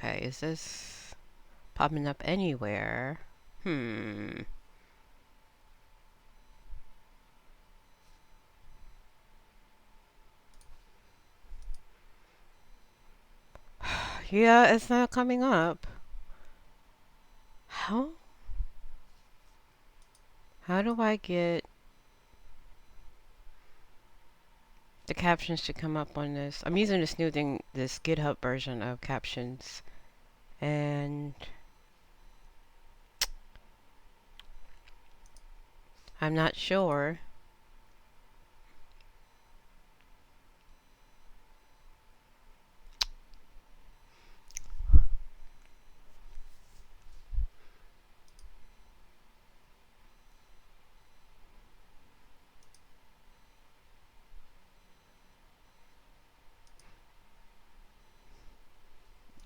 Okay, is this popping up anywhere? Yeah, it's not coming up. How? How do I get the captions to come up on this? I'm using this new thing, this GitHub version of captions, and I'm not sure.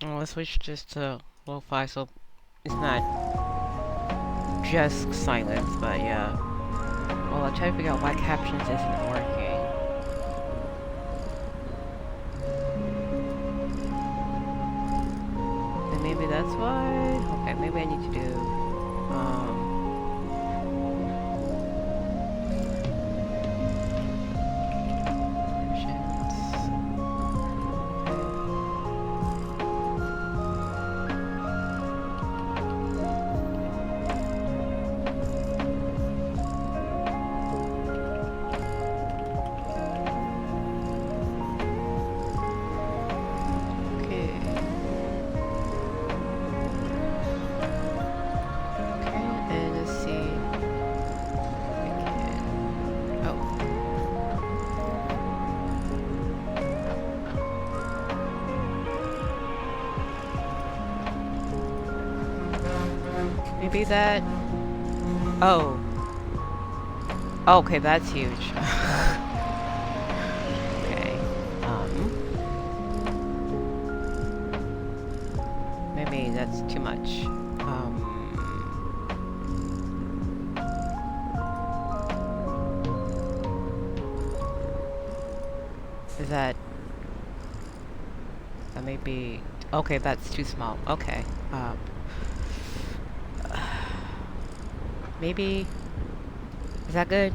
Oh, let's switch just to lo-fi so it's not just silence, but yeah. Well, I'll try to figure out why captions isn't working. And maybe that's why? Okay, maybe I need to do, maybe that. Oh. Okay, that's huge. Okay. Maybe that's too much. Is that may be. Okay, that's too small. Okay. Maybe. Is that good?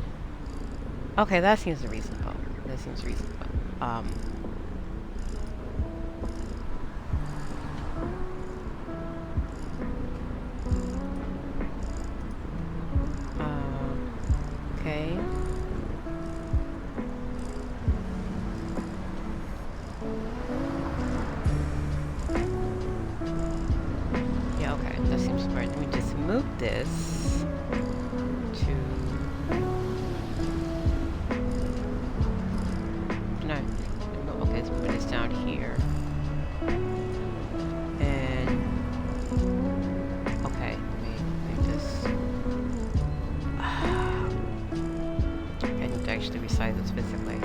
Okay, that seems reasonable. That seems reasonable. Okay. Yeah, okay. That seems smart. Let me just move this to. No. Okay, let's put this down here. And. Okay, let me just. I need to actually resize this physically.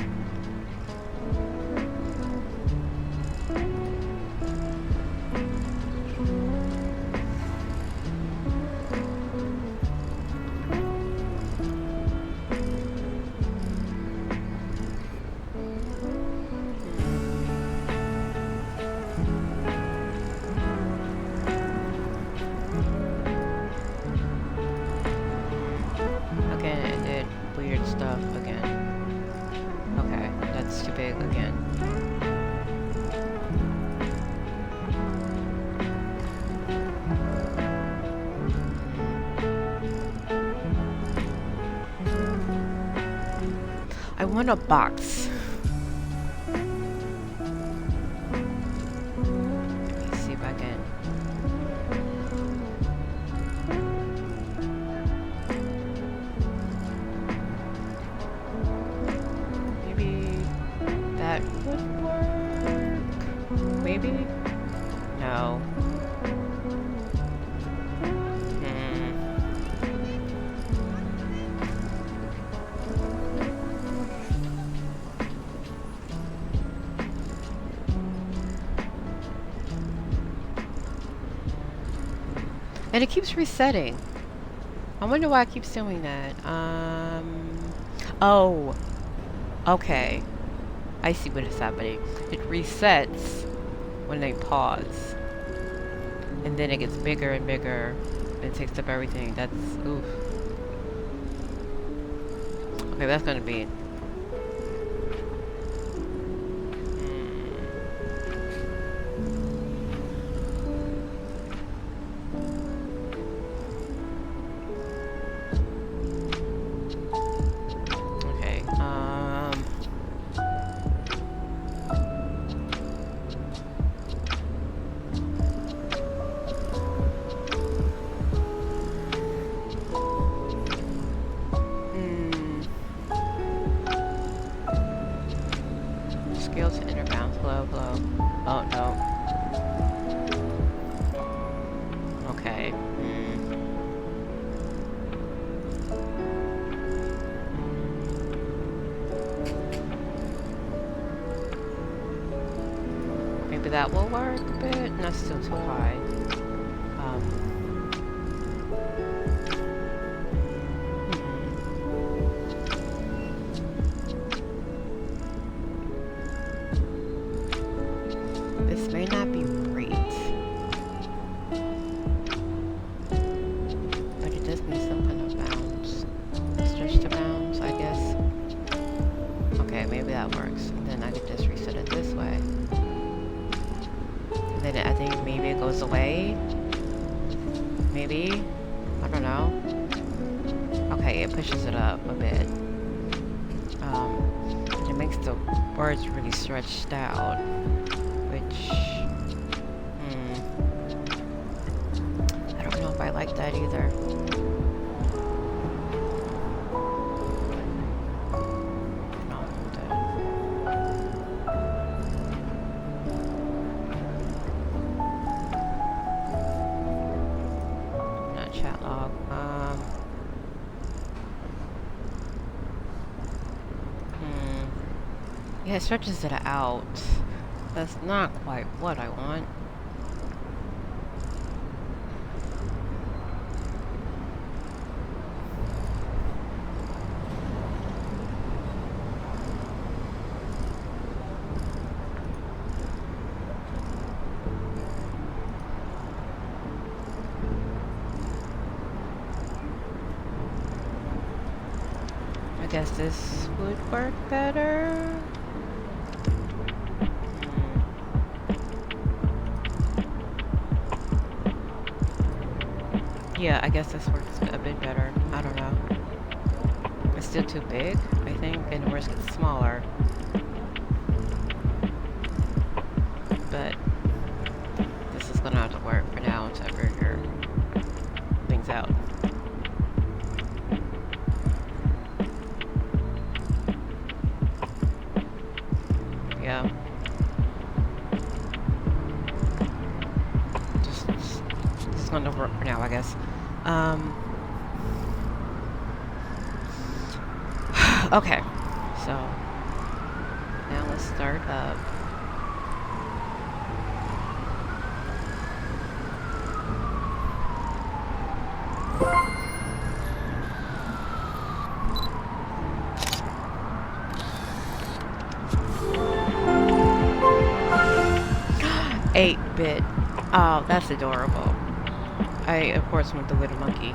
Stuff again. Okay, that's too big again. I want a box. Let me see if I can. That would work. Maybe? No. And it keeps resetting. I wonder why it keeps doing that. Oh. Okay. I see what is happening. It resets when they pause. and then it gets bigger and bigger and takes up everything. That's oof. Okay, that's gonna be. Okay. Hmm. Scale to inner bounds. Hello. Oh no. Okay. Maybe that will work a bit. Not still too high. Um. This may not be great, but it does need some kind of bounds. Stretch to bounds, I guess. Okay, maybe that works. And then I could just reset it this way. And then I think maybe it goes away. Maybe. I don't know. Okay, it pushes it up a bit. And it makes the words really stretched out. Which... I don't know if I like that either. Chat log. Yeah, it stretches it out. That's not quite what I want. I guess this would work better. Yeah, I guess this works a bit better. I don't know. It's still too big, I think, and the words get smaller. But this is gonna have to work for now until I figure things out. Yeah. Just it's gonna work for now, I guess. Okay. So now let's start up. Eight bit. Oh, that's adorable. I of course went the little monkey.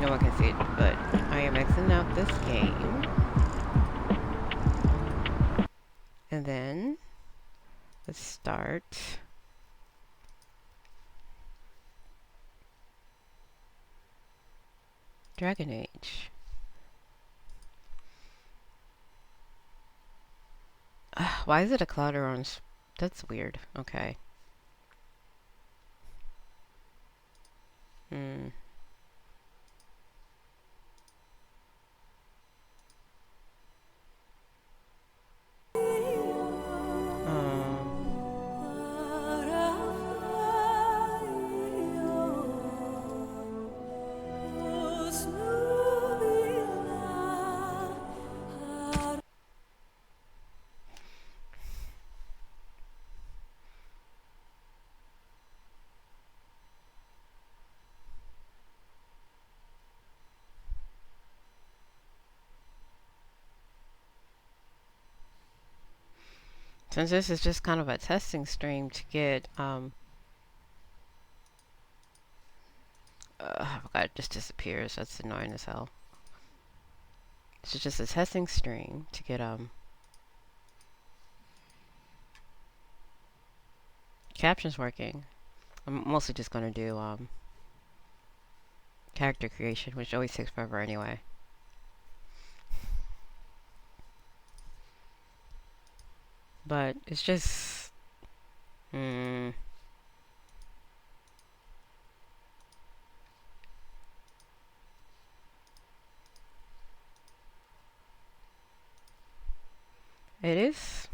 No one can see it, but I am Xing out this game. And then let's start. Dragon Age. Why is it a cloud around? That's weird. Okay. Since this is just kind of a testing stream to get, oh god, it just disappears. That's annoying as hell. It's just a testing stream to get, captions working. I'm mostly just gonna do, character creation, which always takes forever anyway. But it's just, it is.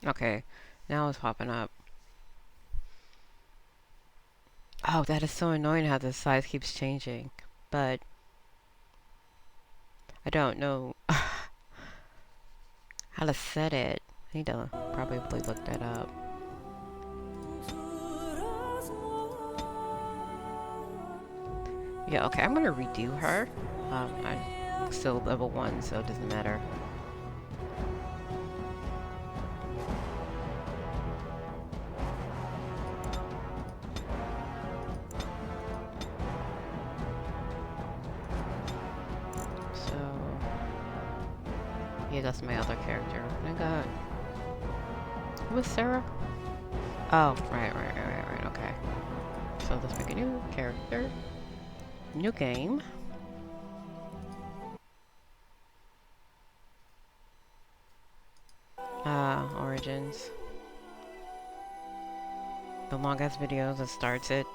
Okay, now it's popping up. Oh, that is so annoying how the size keeps changing. But I don't know how to set it. I need to probably look that up. Yeah, okay, I'm gonna redo her. I'm still level 1, so it doesn't matter. Yeah, that's my other character. I got... Who was Sarah? Oh, right, okay. So let's make a new character. New game. Origins. The long-ass video that starts it.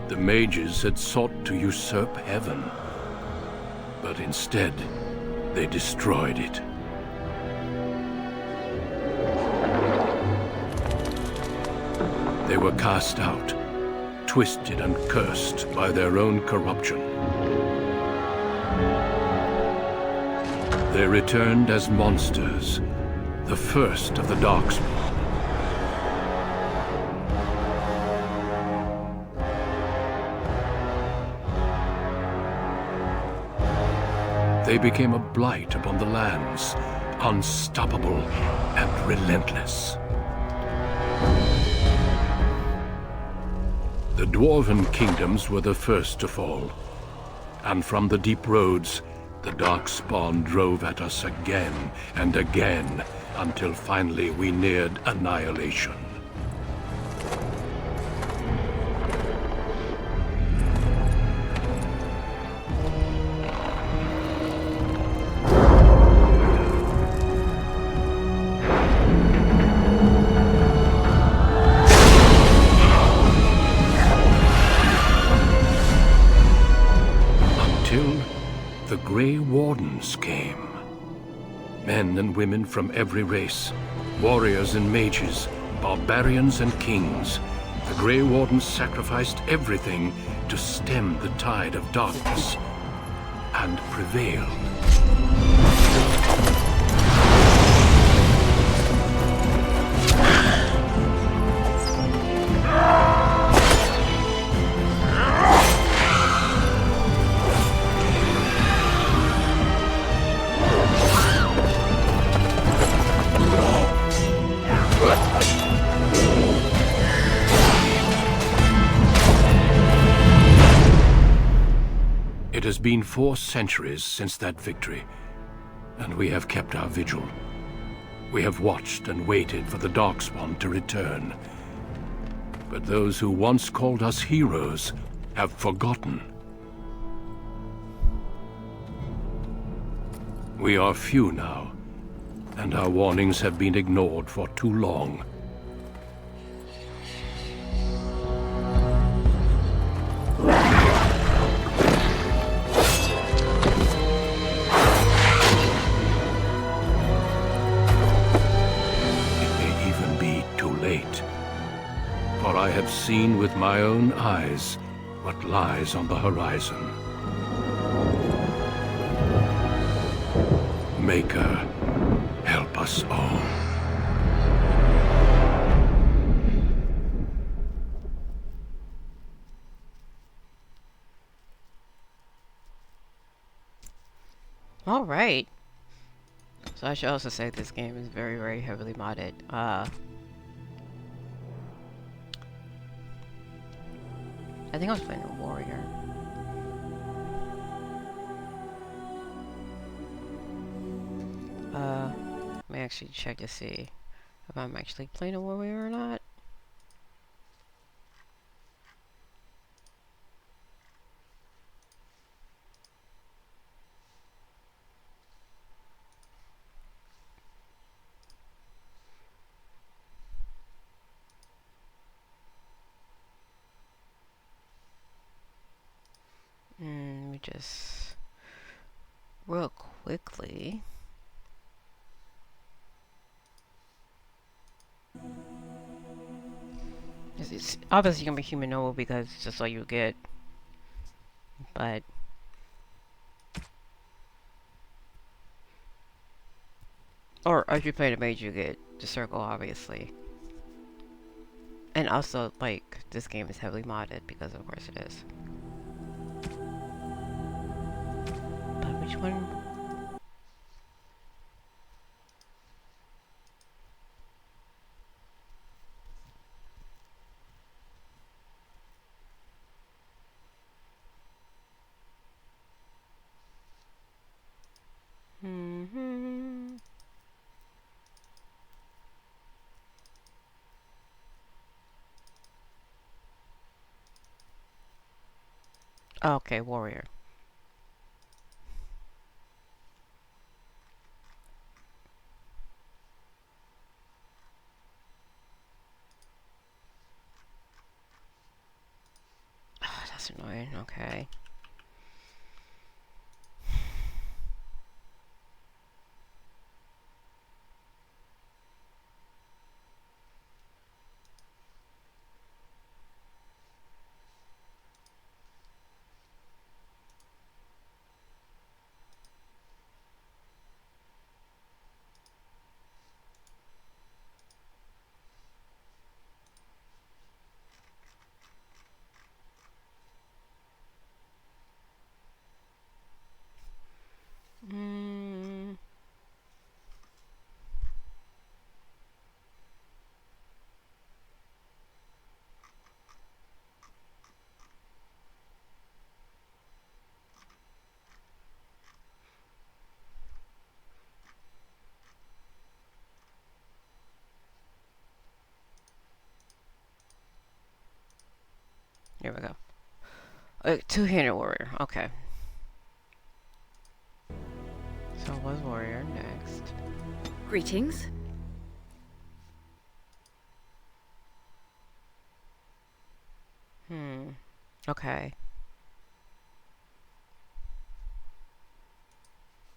The mages had sought to usurp heaven, but instead, they destroyed it. They were cast out, twisted and cursed by their own corruption. They returned as monsters, the first of the Darkspawn. They became a blight upon the lands, unstoppable and relentless. The Dwarven kingdoms were the first to fall, and from the deep roads, the Darkspawn drove at us again and again, until finally we neared annihilation. The Grey Wardens came. Men and women from every race, warriors and mages, barbarians and kings. The Grey Wardens sacrificed everything to stem the tide of darkness, and prevailed. It has been 4 centuries since that victory, and we have kept our vigil. We have watched and waited for the Darkspawn to return. But those who once called us heroes have forgotten. We are few now, and our warnings have been ignored for too long. seen with my own eyes what lies on the horizon. Maker, help us all. All right. So I should also say this game is very, very heavily modded. I think I was playing a warrior. Let me actually check to see if I'm actually playing a warrior or not. Let me just real quickly. It's obviously gonna be human noble because it's just all you get. But or if you play the mage, you get the circle, obviously. And also, like, this game is heavily modded because, of course, it is. But which one? Okay, warrior. Oh, that's annoying. Okay. Here we go. Two-handed warrior. Okay. So it was warrior next. Greetings. Okay.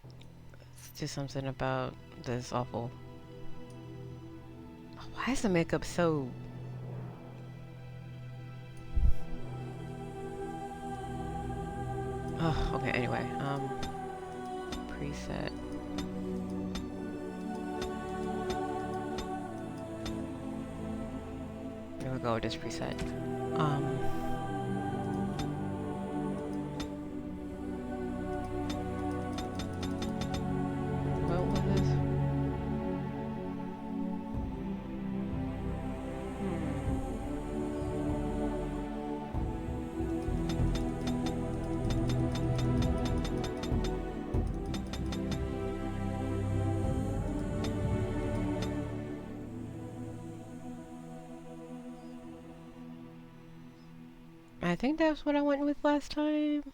Let's do something about this awful. Why is the makeup so? Oh, okay. Anyway, preset. Here we go with this preset. What was this? I think that's what I went with last time.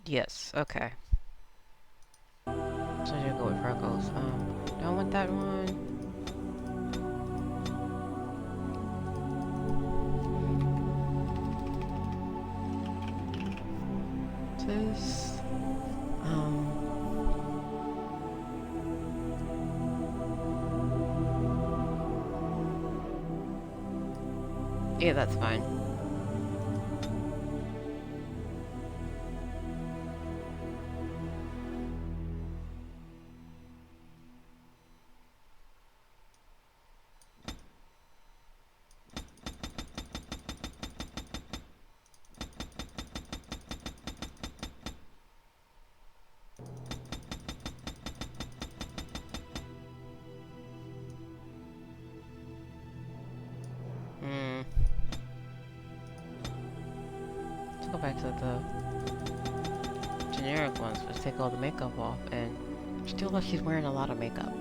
Yes, okay. So I should go with freckles. Don't want that one. This. Yeah, that's fine. Let's go back to the generic ones. Let's take all the makeup off, and still like she's wearing a lot of makeup.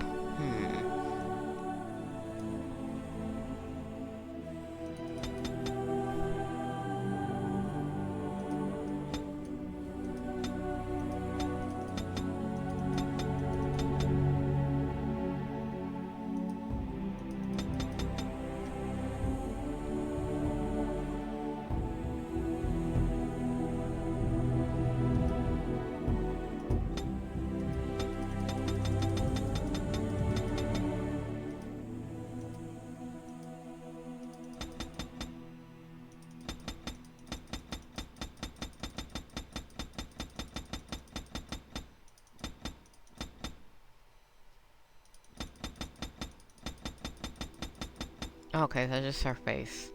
Okay, that's just her face.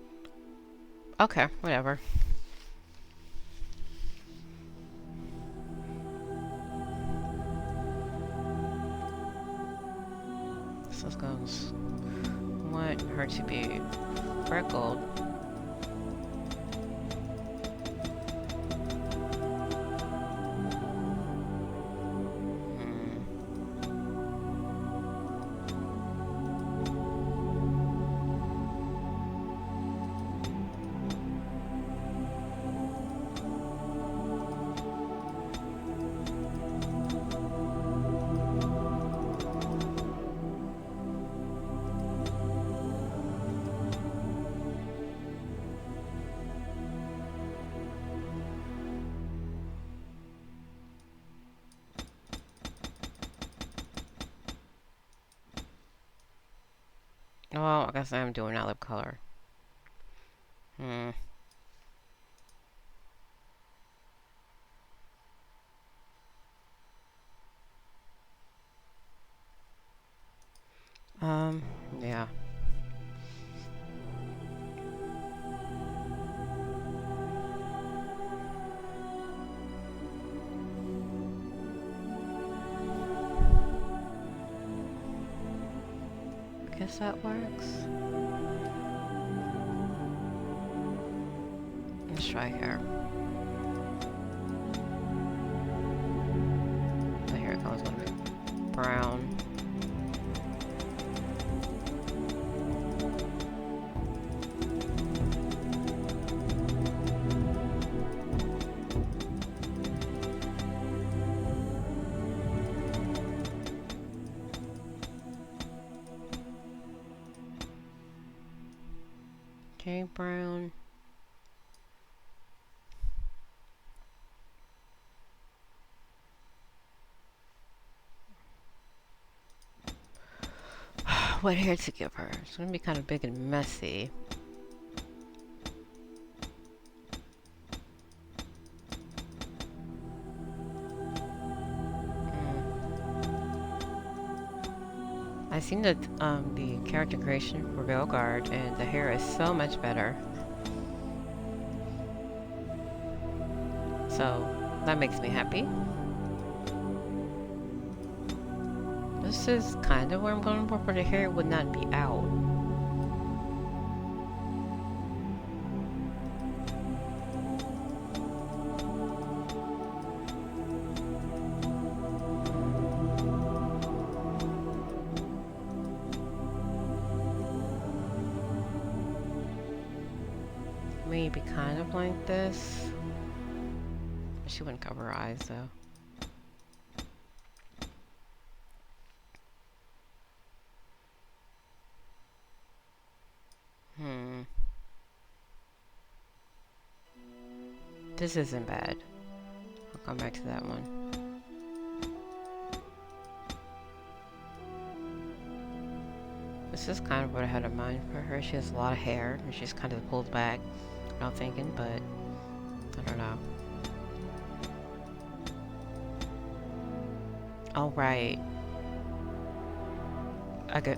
Okay, whatever. So let's go. Want her to be freckled. Well, I guess I am doing that lip color. Yeah. I guess that works. Let's try here. So here it goes, gonna be brown. Okay, brown. What hair to give her? It's gonna be kind of big and messy. I've seen the character creation for Veilguard, and the hair is so much better. So that makes me happy. This is kind of where I'm going for, but the hair would not be out. Maybe kind of like this. She wouldn't cover her eyes though. This isn't bad. I'll come back to that one. This is kind of what I had in mind for her. She has a lot of hair, and she's kind of pulled back. Not thinking, but I don't know. Oh, right.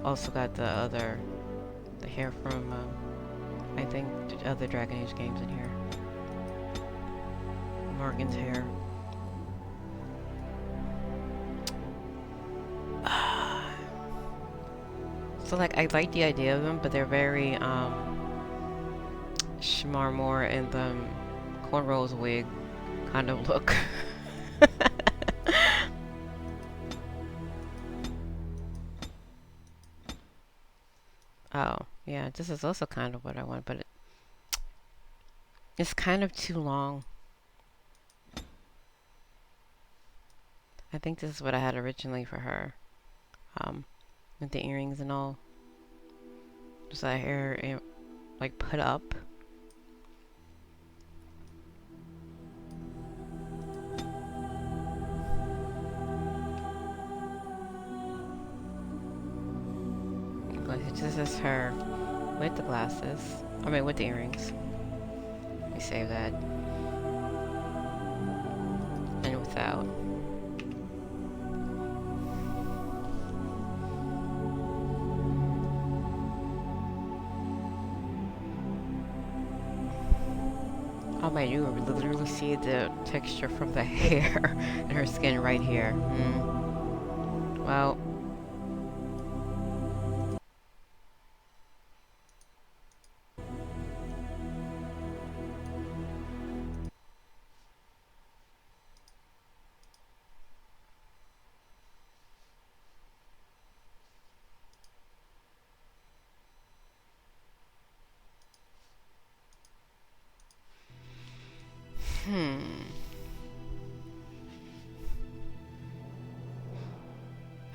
Also got the hair from, I think, the other Dragon Age games in here. Morgan's hair. So, like, I like the idea of them, but they're very, Shmarmor and the cornrows wig kind of look. Oh, yeah, this is also kind of what I want, but it's kind of too long. I think this is what I had originally for her. With the earrings and all. Just that hair, like, put up. This is her with the glasses. I mean, with the earrings. Let me save that. And without. Oh man, you literally see the texture from the hair and her skin right here. Well.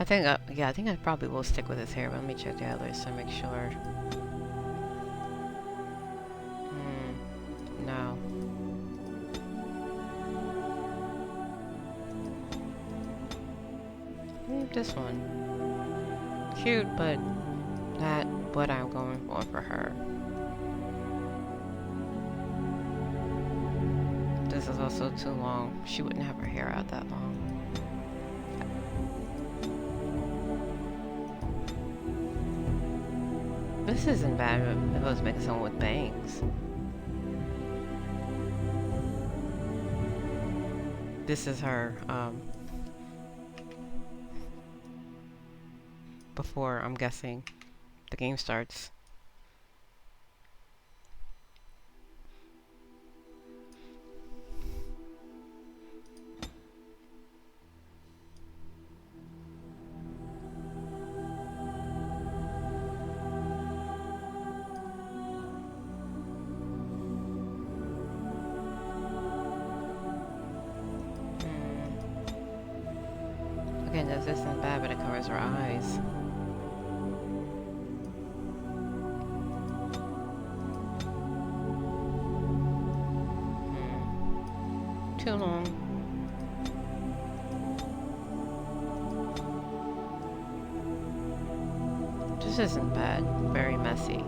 I think, yeah, I think I probably will stick with his hair, but let me check the others to make sure. No. This one. Cute, but not what I'm going for her. This is also too long. She wouldn't have her hair out that long. This isn't bad if I was making someone with bangs. This is her, before, I'm guessing, the game starts. Again, this isn't bad, but it covers her eyes. Too long. This isn't bad. Very messy.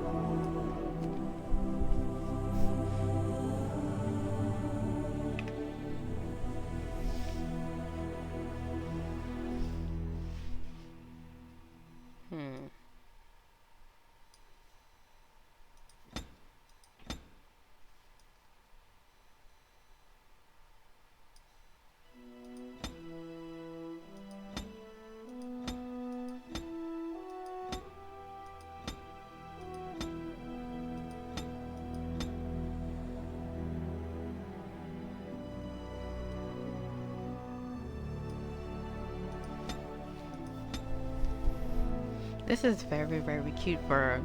This is very, very cute for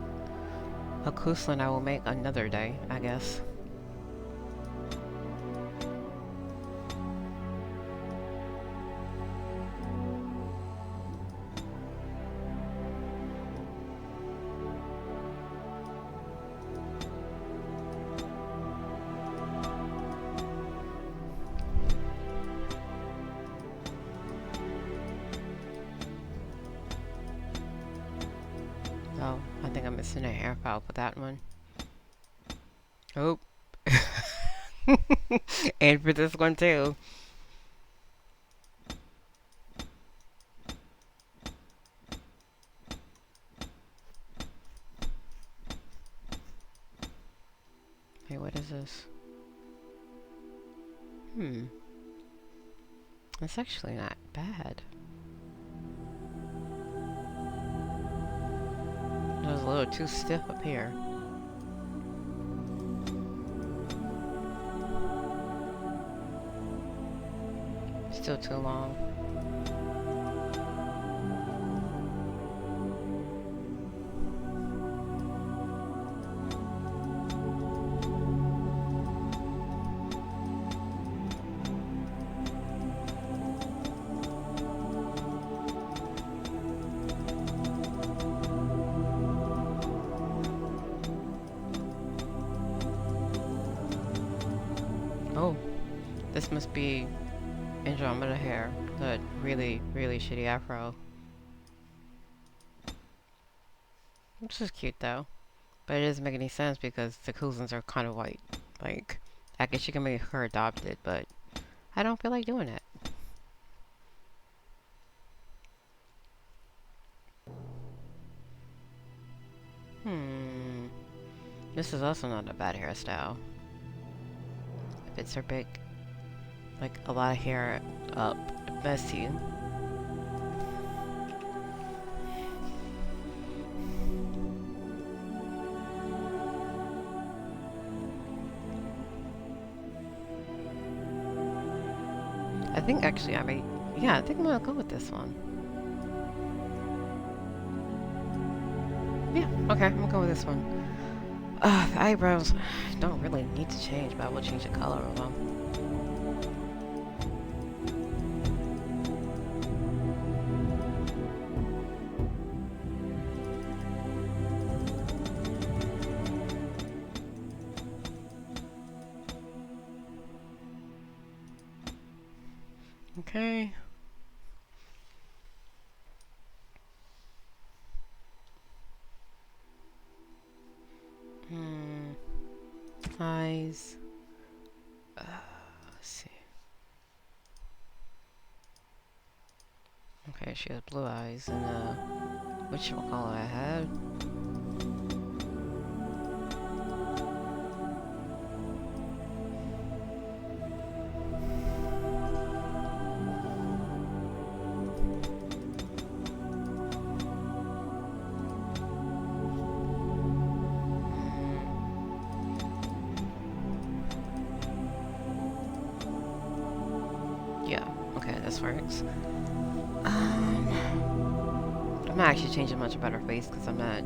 a Kuslan I will make another day, I guess. I'm missing a hair file for that one. Oh. And for this one too. Hey, what is this? That's actually not bad. It was a little too stiff up here. Still too long. Oh, this must be Andromeda hair. That really, really shitty afro. Which is cute though. But it doesn't make any sense because the cousins are kind of white. Like, I guess you can make her adopted, but I don't feel like doing it. This is also not a bad hairstyle. It fits her big, like a lot of hair up, messy. I think actually I may, yeah, I think I'm gonna go with this one. Yeah, okay, I'm gonna go with this one. The eyebrows don't really need to change, but I will change the color of them. Okay. Eyes. Let's see. Okay, she has blue eyes and whatchamacallit I had. Yeah, okay, this works. I'm not actually changing much about her face because I'm not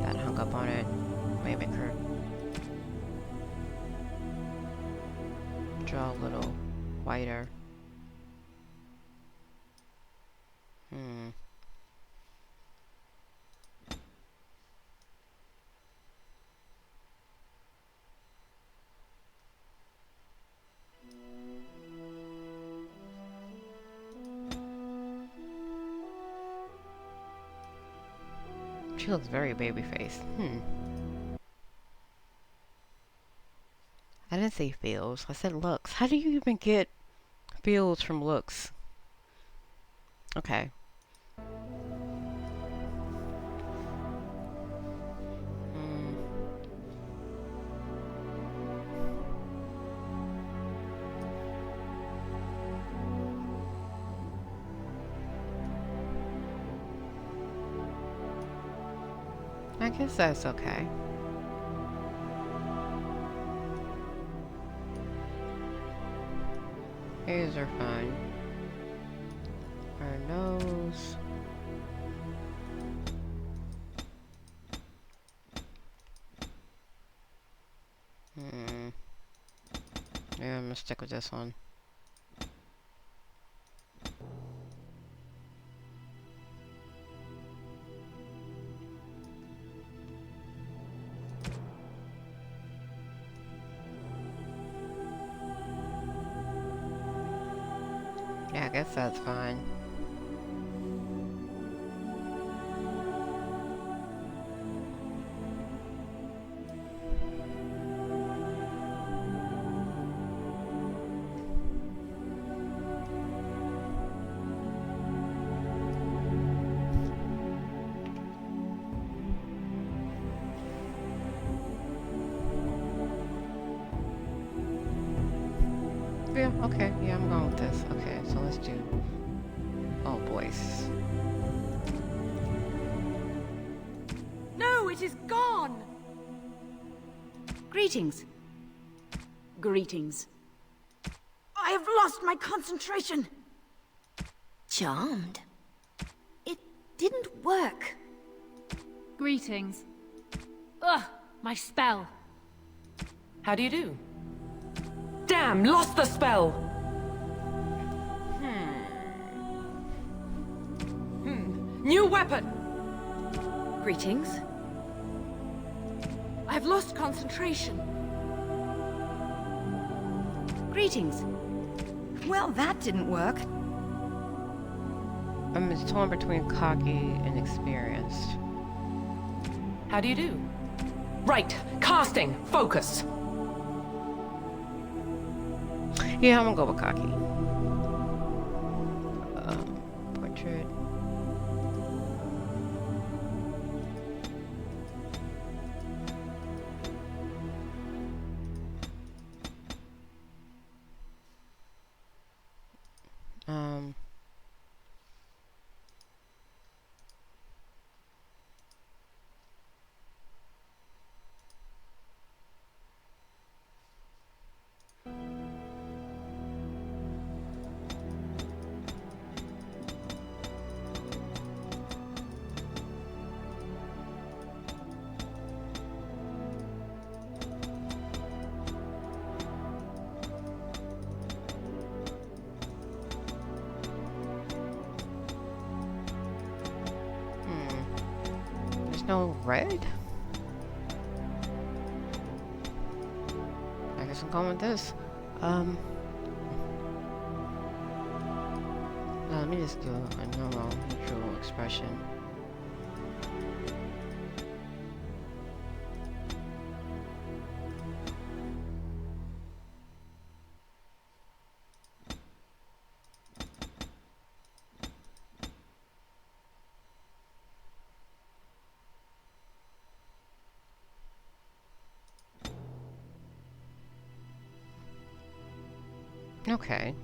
that hung up on it. May make her draw a little whiter. She looks very baby-faced. I didn't say feels. I said looks. How do you even get feels from looks? Okay. I guess that's okay. Ears are fine. Her nose. Yeah, I'm gonna stick with this one. Yeah, I guess that's fine. Yeah, okay. Yeah, I'm going with this. Okay, so let's do... Oh, boys. No, it is gone! Greetings. Greetings. I have lost my concentration! Charmed. It didn't work. Greetings. Ugh, my spell. How do you do? Damn, lost the spell! New weapon! Greetings. I have lost concentration. Greetings. Well, that didn't work. I'm torn between cocky and experienced. How do you do? Right, casting, focus. Yeah, I'm gonna go with cocky. Portrait. No red? I guess I'm going with this. Let me just do a normal neutral expression. Okay.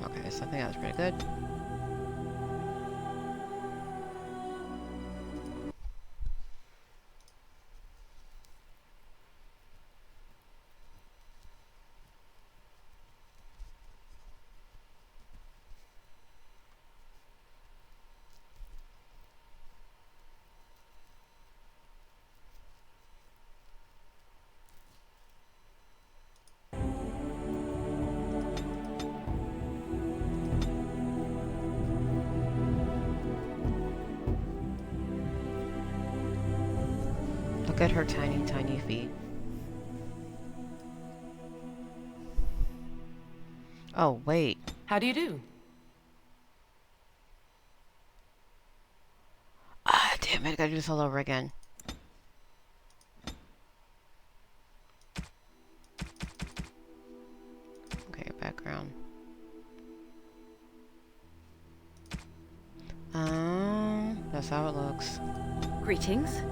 Okay, so I think that was pretty good. Look at her tiny, tiny feet. Oh, wait. How do you do? Ah, damn it, I gotta do this all over again. Okay, background. That's how it looks. Greetings.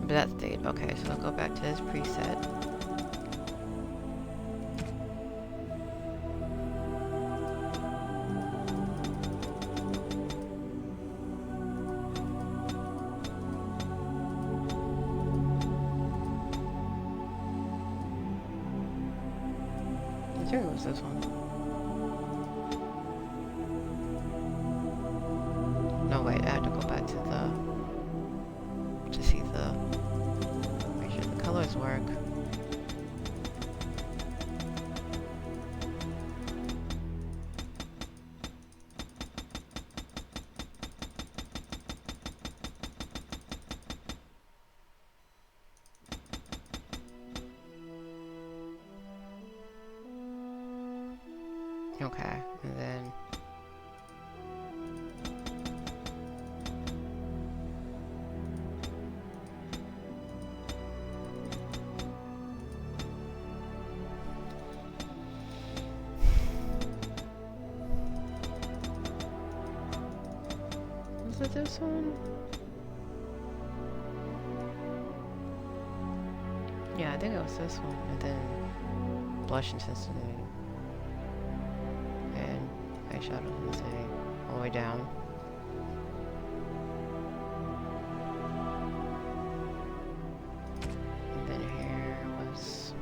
But that's Dave. Okay, so I'll go back to his preset. I think it was this one. No, wait, I had to go back to see the, make sure the colors work. Okay, and then was it this one? think it was this one, and then Blush Intensity. And Ice Shadow Intensity. All the way down. And then here was...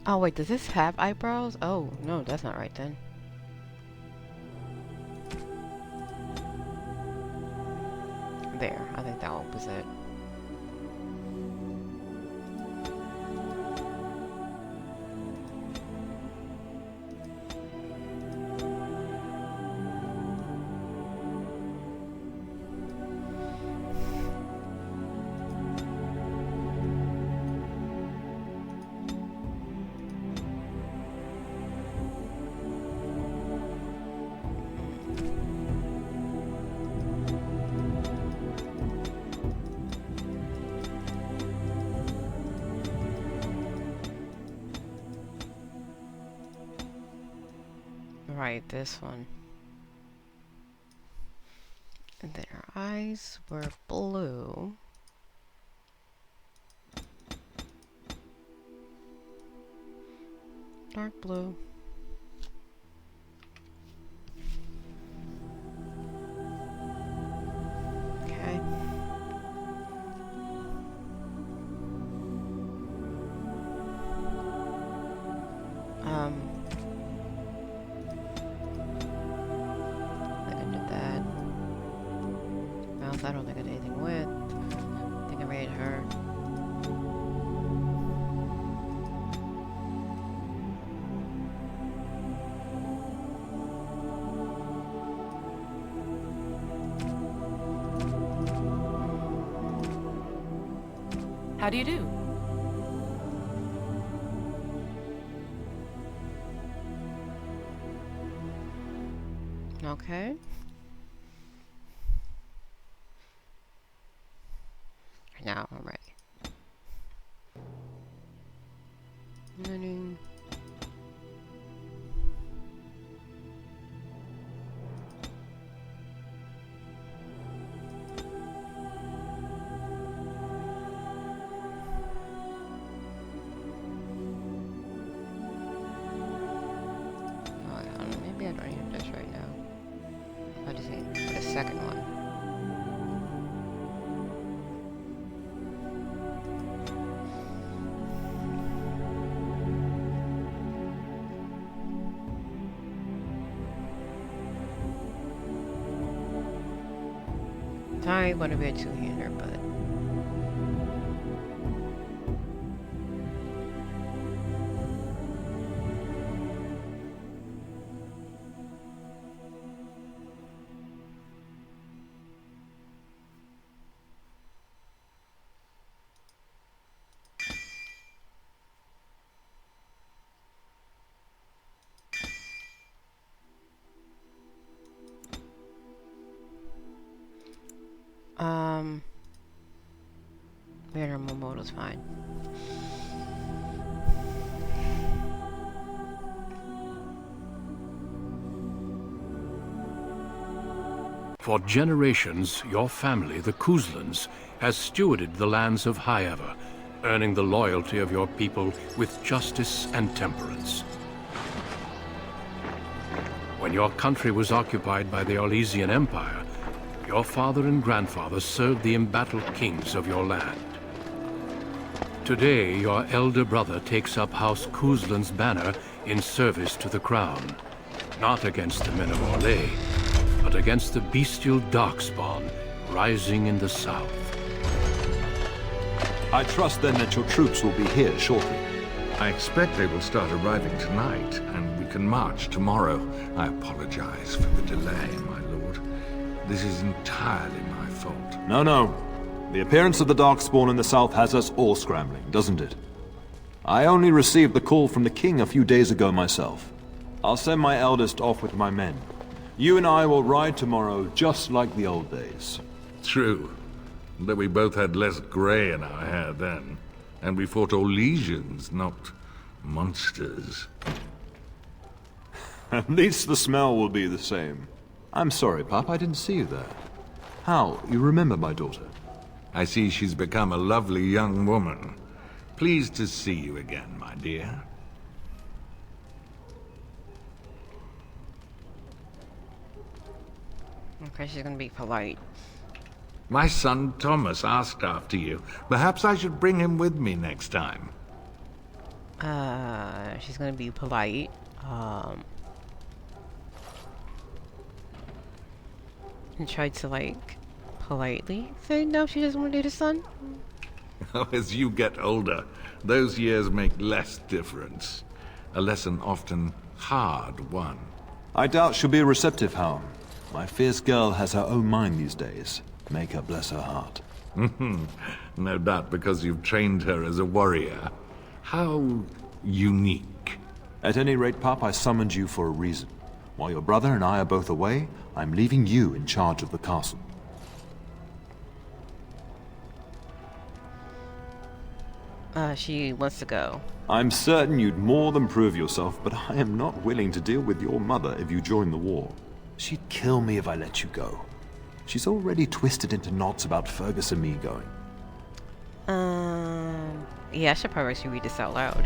Oh wait, does this have eyebrows? Oh, no, that's not right then. There, I think that one was it. Right, this one. And then her eyes were blue. Dark blue. Okay. I don't think I did anything with. I think I made her. How do you do? Okay. Now I'm ready. Running. Oh, I don't know. Maybe I don't need this right now. I just need the second one. I want to be a two-hander, but Banner Momoto's fine. For generations, your family, the Kuzlans, has stewarded the lands of Highever, earning the loyalty of your people with justice and temperance. When your country was occupied by the Orlesian Empire, your father and grandfather served the embattled kings of your land. Today, your elder brother takes up House Kuzlan's banner in service to the crown, not against the men of Orlais, but against the bestial Darkspawn rising in the south. I trust then that your troops will be here shortly. I expect they will start arriving tonight, and we can march tomorrow. I apologize for the delay, my lord. This is entirely my fault. No. The appearance of the Darkspawn in the south has us all scrambling, doesn't it? I only received the call from the king a few days ago myself. I'll send my eldest off with my men. You and I will ride tomorrow just like the old days. True. But we both had less grey in our hair then. And we fought Orlesians, not monsters. At least the smell will be the same. I'm sorry, Pup, I didn't see you there. How? You remember my daughter? I see she's become a lovely young woman. Pleased to see you again, my dear. Okay, she's gonna be polite. My son Thomas asked after you. Perhaps I should bring him with me next time. She's gonna be polite. And tried to, like, politely say no, she doesn't want to date his son. As you get older, those years make less difference. A lesson often hard won. I doubt she'll be receptive, Howe. My fierce girl has her own mind these days. Make her bless her heart. No doubt because you've trained her as a warrior. How unique. At any rate, Pup, I summoned you for a reason. While your brother and I are both away, I'm leaving you in charge of the castle. She wants to go. I'm certain you'd more than prove yourself, but I am not willing to deal with your mother if you join the war. She'd kill me if I let you go. She's already twisted into knots about Fergus and me going. Yeah, I should probably actually read this out loud.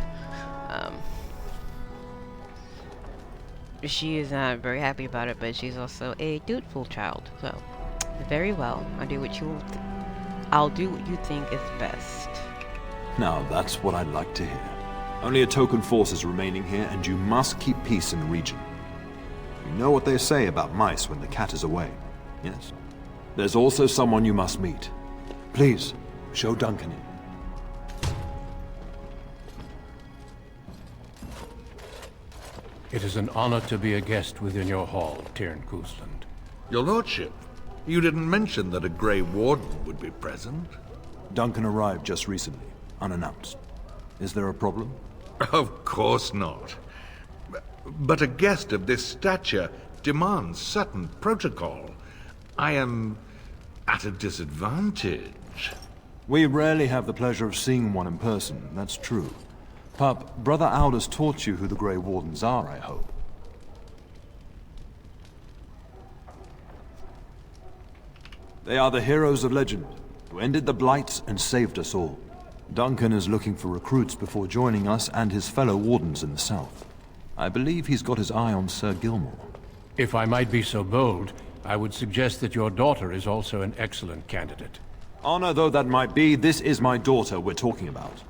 She is not very happy about it, but she's also a dutiful child. So, very well. I'll do what you think is best. Now, that's what I'd like to hear. Only a token force is remaining here, and you must keep peace in the region. You know what they say about mice when the cat is away, yes? There's also someone you must meet. Please, show Duncan in. It is an honor to be a guest within your hall, Tyrn Cousland. Your lordship, you didn't mention that a Grey Warden would be present. Duncan arrived just recently, unannounced. Is there a problem? Of course not. But a guest of this stature demands certain protocol. I am at a disadvantage. We rarely have the pleasure of seeing one in person, that's true. Pup, Brother Aldous taught you who the Grey Wardens are, I hope. They are the heroes of legend, who ended the Blights and saved us all. Duncan is looking for recruits before joining us and his fellow Wardens in the south. I believe he's got his eye on Sir Gilmore. If I might be so bold, I would suggest that your daughter is also an excellent candidate. Honor though that might be, this is my daughter we're talking about.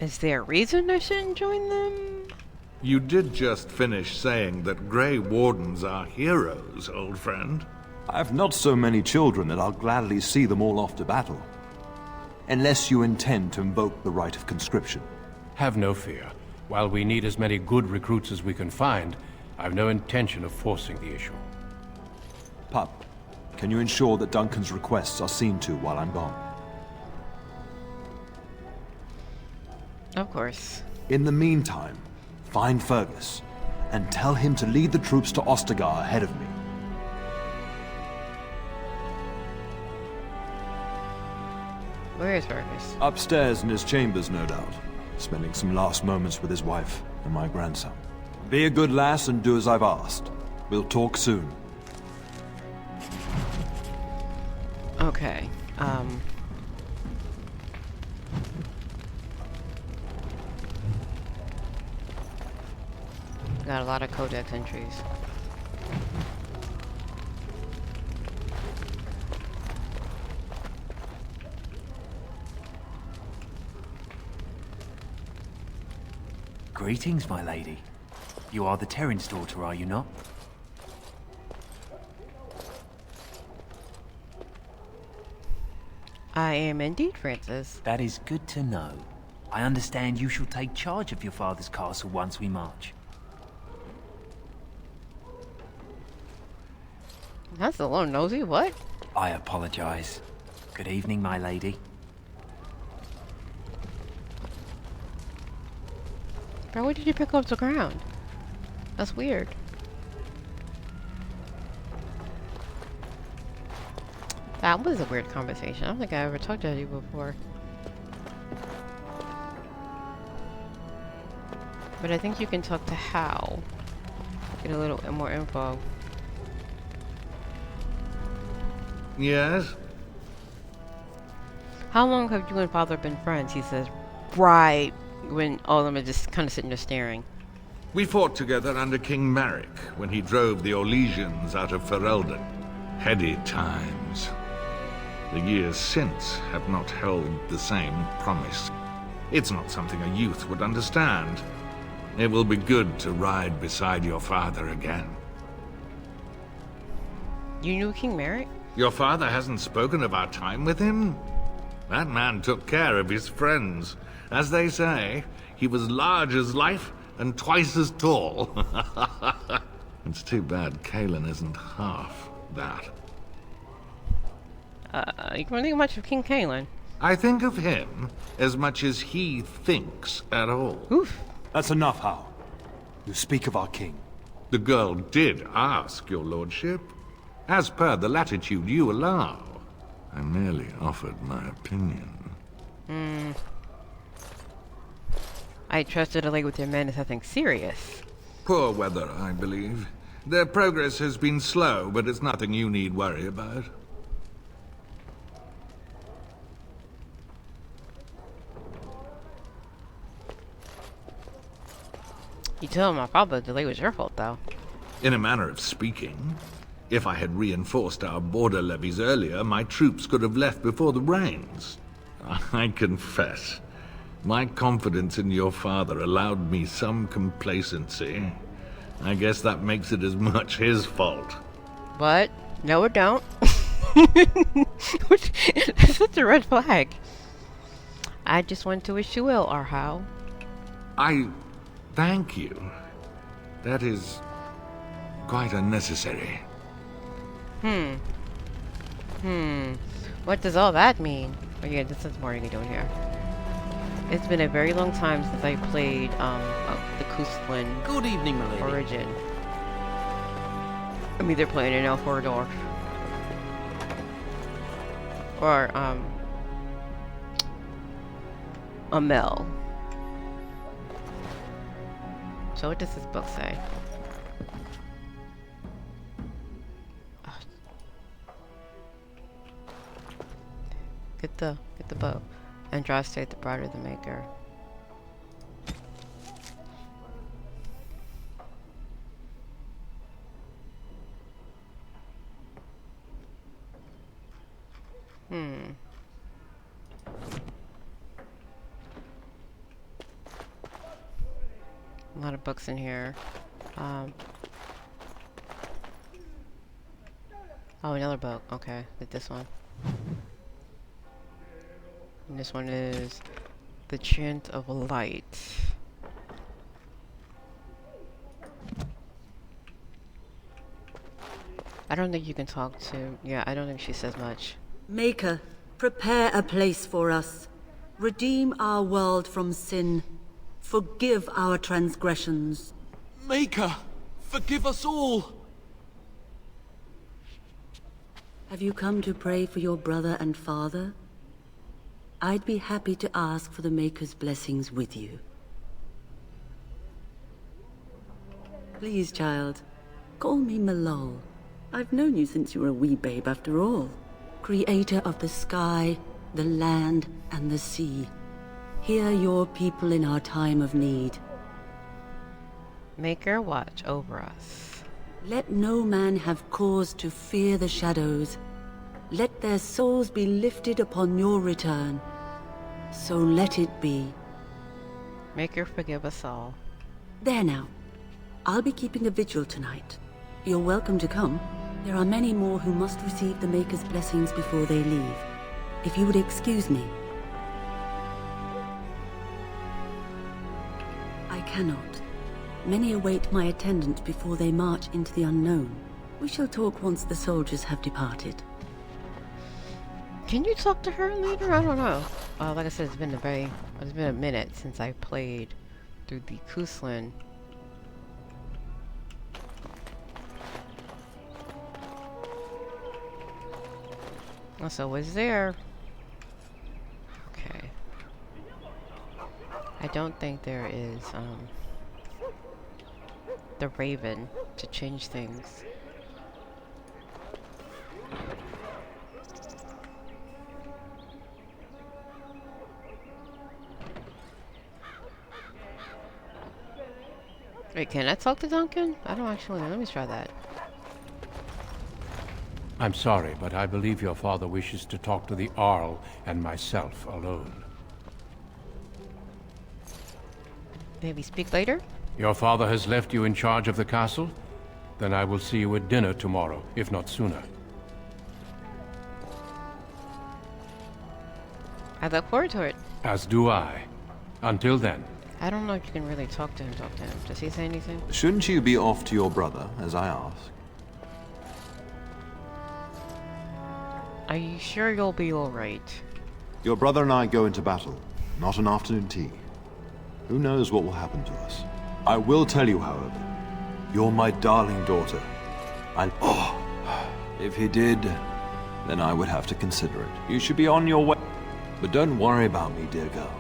Is there a reason I shouldn't join them? You did just finish saying that Grey Wardens are heroes, old friend. I've not so many children that I'll gladly see them all off to battle. Unless you intend to invoke the right of conscription. Have no fear. While we need as many good recruits as we can find, I've no intention of forcing the issue. Pup, can you ensure that Duncan's requests are seen to while I'm gone? Of course. In the meantime, find Fergus, and tell him to lead the troops to Ostagar ahead of me. Where is Fergus? Upstairs in his chambers, no doubt. Spending some last moments with his wife and my grandson. Be a good lass and do as I've asked. We'll talk soon. Okay, got a lot of codex entries. Greetings, my lady. You are the Terran's daughter, are you not? I am indeed, Francis. That is good to know. I understand you shall take charge of your father's castle once we march. That's a little nosy, what? I apologize. Good evening, my lady. Bro, what did you pick up the ground? That's weird. That was a weird conversation. I don't think I ever talked to you before. But I think you can talk to Hal. Get a little more info. Yes? How long have you and father been friends? He says, right when all of them are just kind of sitting there staring. We fought together under King Maric when he drove the Orlesians out of Ferelden. Heady times. The years since have not held the same promise. It's not something a youth would understand. It will be good to ride beside your father again. You knew King Maric? Your father hasn't spoken of our time with him? That man took care of his friends. As they say, he was large as life and twice as tall. It's too bad Cailan isn't half that. You don't think much of King Cailan. I think of him as much as he thinks at all. Oof. That's enough, Hal. You speak of our king. The girl did ask, your lordship. As per the latitude you allow. I merely offered my opinion. I trust to delay with your men is nothing serious. Poor weather, I believe. Their progress has been slow, but it's nothing you need worry about. You tell my father the delay was your fault, though. In a manner of speaking, if I had reinforced our border levies earlier, my troops could have left before the rains. I confess, my confidence in your father allowed me some complacency. I guess that makes it as much his fault. But, no it don't. That's such a red flag. I just want to wish you well, Arhau. I thank you. That is quite unnecessary. What does all that mean? Oh yeah, this is more you can do here. It's been a very long time since I played the Kuslan Good evening, my lady. Origin. I'm either playing in Elfordor or Amel. So what does this book say? Get the bow. Andraste, the bride of the maker. A lot of books in here. Oh, another book. Okay, like this one. And this one is The Chant of Light. I don't think you can talk to... Yeah, I don't think she says much. Maker, prepare a place for us. Redeem our world from sin. Forgive our transgressions. Maker, forgive us all. Have you come to pray for your brother and father? I'd be happy to ask for the Maker's blessings with you. Please, child, call me Malol. I've known you since you were a wee babe after all. Creator of the sky, the land, and the sea. Hear your people in our time of need. Maker, watch over us. Let no man have cause to fear the shadows. Let their souls be lifted upon your return. So let it be. Maker, forgive us all. There now. I'll be keeping a vigil tonight. You're welcome to come. There are many more who must receive the Maker's blessings before they leave. If you would excuse me. I cannot. Many await my attendance before they march into the unknown. We shall talk once the soldiers have departed. Can you talk to her later? I don't know. Like I said, it's been a minute since I played through the Kuslan. That's always there. Okay. I don't think there is, the Raven to change things. Wait, can I talk to Duncan? I don't actually know. Let me try that. I'm sorry, but I believe your father wishes to talk to the Arl and myself alone. Maybe speak later? Your father has left you in charge of the castle? Then I will see you at dinner tomorrow, if not sooner. I look forward to it. As do I. Until then. I don't know if you can really talk to him. Does he say anything? Shouldn't you be off to your brother, as I asked? Are you sure you'll be alright? Your brother and I go into battle, not an afternoon tea. Who knows what will happen to us? I will tell you, however, you're my darling daughter. If he did, then I would have to consider it. You should be on your way. But don't worry about me, dear girl.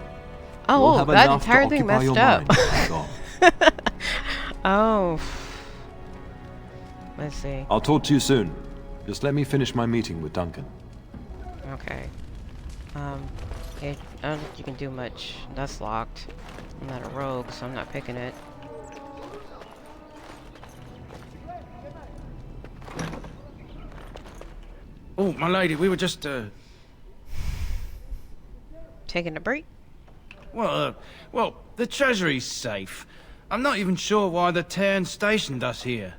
Oh, have that enough to entire thing occupy messed your up. mind while I'm gone. Oh. Let's see. I'll talk to you soon. Just let me finish my meeting with Duncan. Okay. I don't think you can do much. That's locked. I'm not a rogue, so I'm not picking it. Oh, my lady, we were just, Taking a break? well, the treasury's safe. I'm not even sure why the Terran stationed us here.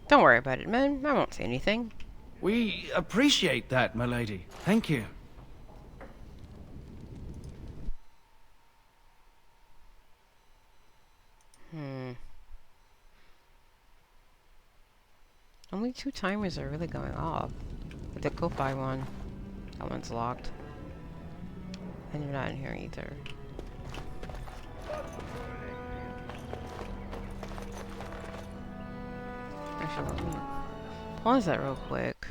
Don't worry about it, man. I won't say anything. We appreciate that, my lady. Thank you. Only 2 timers are really going off. The Ko-Fi one. That one's locked. And you're not in here either. Actually, let me pause that real quick.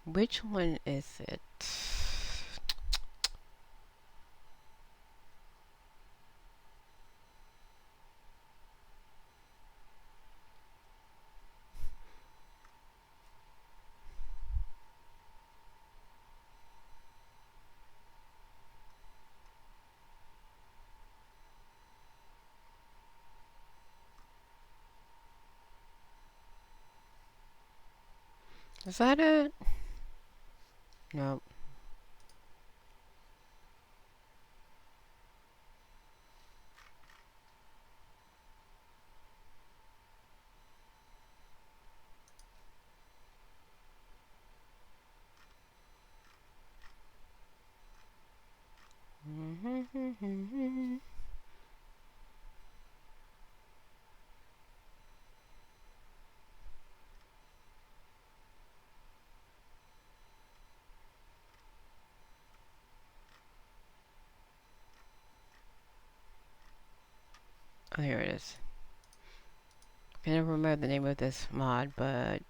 Which one is it? Is that it? Nope. Oh, here it is. I never remember the name of this mod, but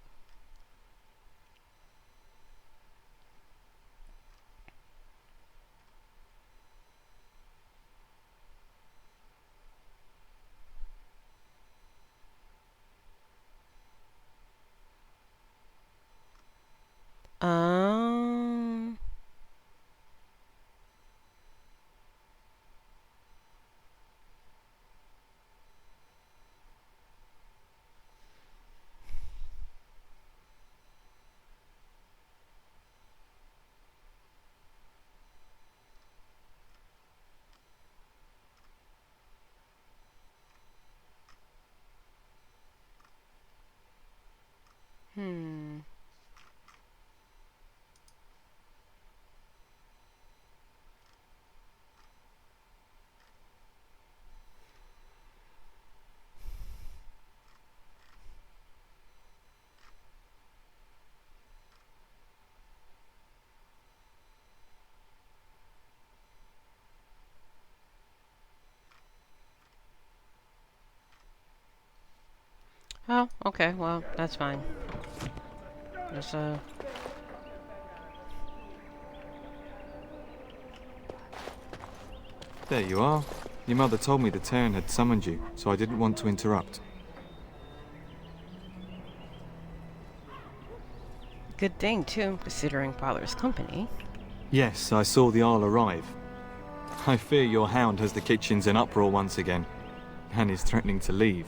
Oh, okay, well, that's fine. Just, There you are. Your mother told me the Terran had summoned you, so I didn't want to interrupt. good thing, too, considering Father's company. Yes, I saw the Arl arrive. I fear your hound has the kitchens in uproar once again, and is threatening to leave.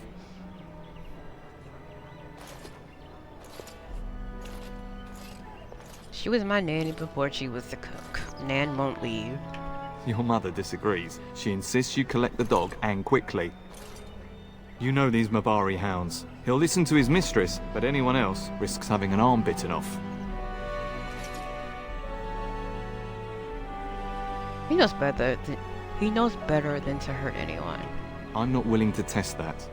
She was my nanny before she was the cook. Nan won't leave. Your mother disagrees. She insists you collect the dog, and quickly. You know these Mabari hounds. He'll listen to his mistress, but anyone else risks having an arm bitten off. He knows better than to hurt anyone. I'm not willing to test that.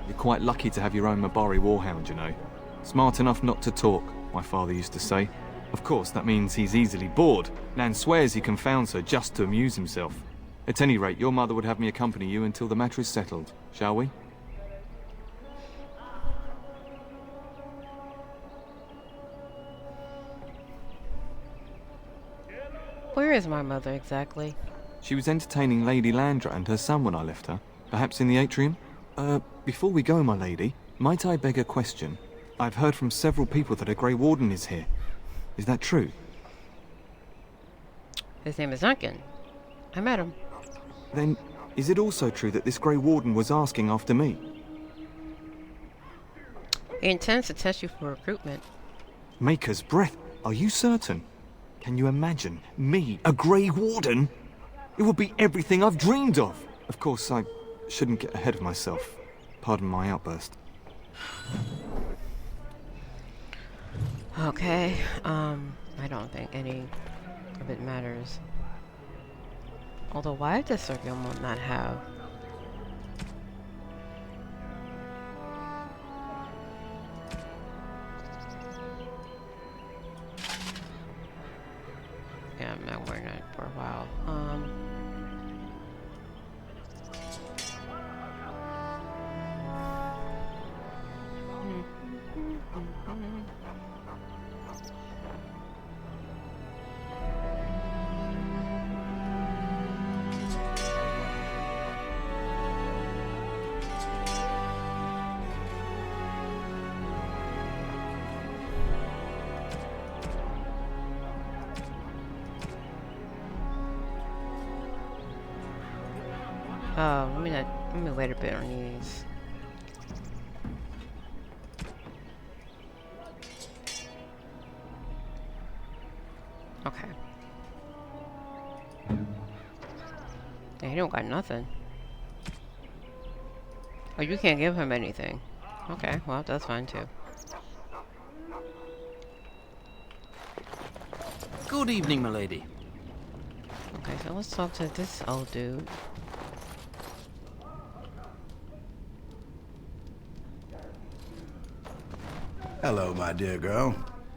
You're quite lucky to have your own Mabari warhound, you know. Smart enough not to talk, my father used to say. Of course, that means he's easily bored. Nan swears he confounds her just to amuse himself. At any rate, your mother would have me accompany you until the matter is settled, shall we? Where is my mother exactly? She was entertaining Lady Landra and her son when I left her. Perhaps in the atrium? Before we go, my lady, might I beg a question? I've heard from several people that a Grey Warden is here. Is that true? His name is Duncan. I met him. Then, is it also true that this Grey Warden was asking after me? He intends to test you for recruitment. Maker's breath. Are you certain? Can you imagine me, a Grey Warden? It would be everything I've dreamed of. Of course, I shouldn't get ahead of myself. Pardon my outburst. Okay, I don't think any of it matters. Although, why does Circumon not have? Yeah, I'm not wearing it for a while. Let me wait a bit on these. Okay. Yeah, he don't got nothing. Oh, you can't give him anything. Okay, well, that's fine too. Good evening, my lady. Okay, so let's talk to this old dude. Hello, my dear girl.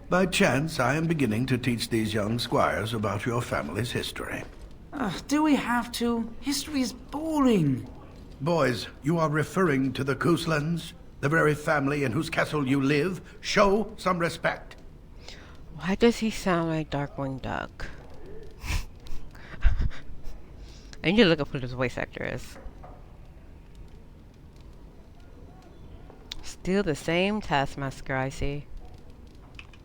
By chance, I am beginning to teach these young squires about your family's history. Do we have to? History is boring. Boys, you are referring to the Couslands, the very family in whose castle you live. Show some respect. Why does he sound like Darkwing Duck? I need to look up who this voice actor is. Still the same taskmaster, I see.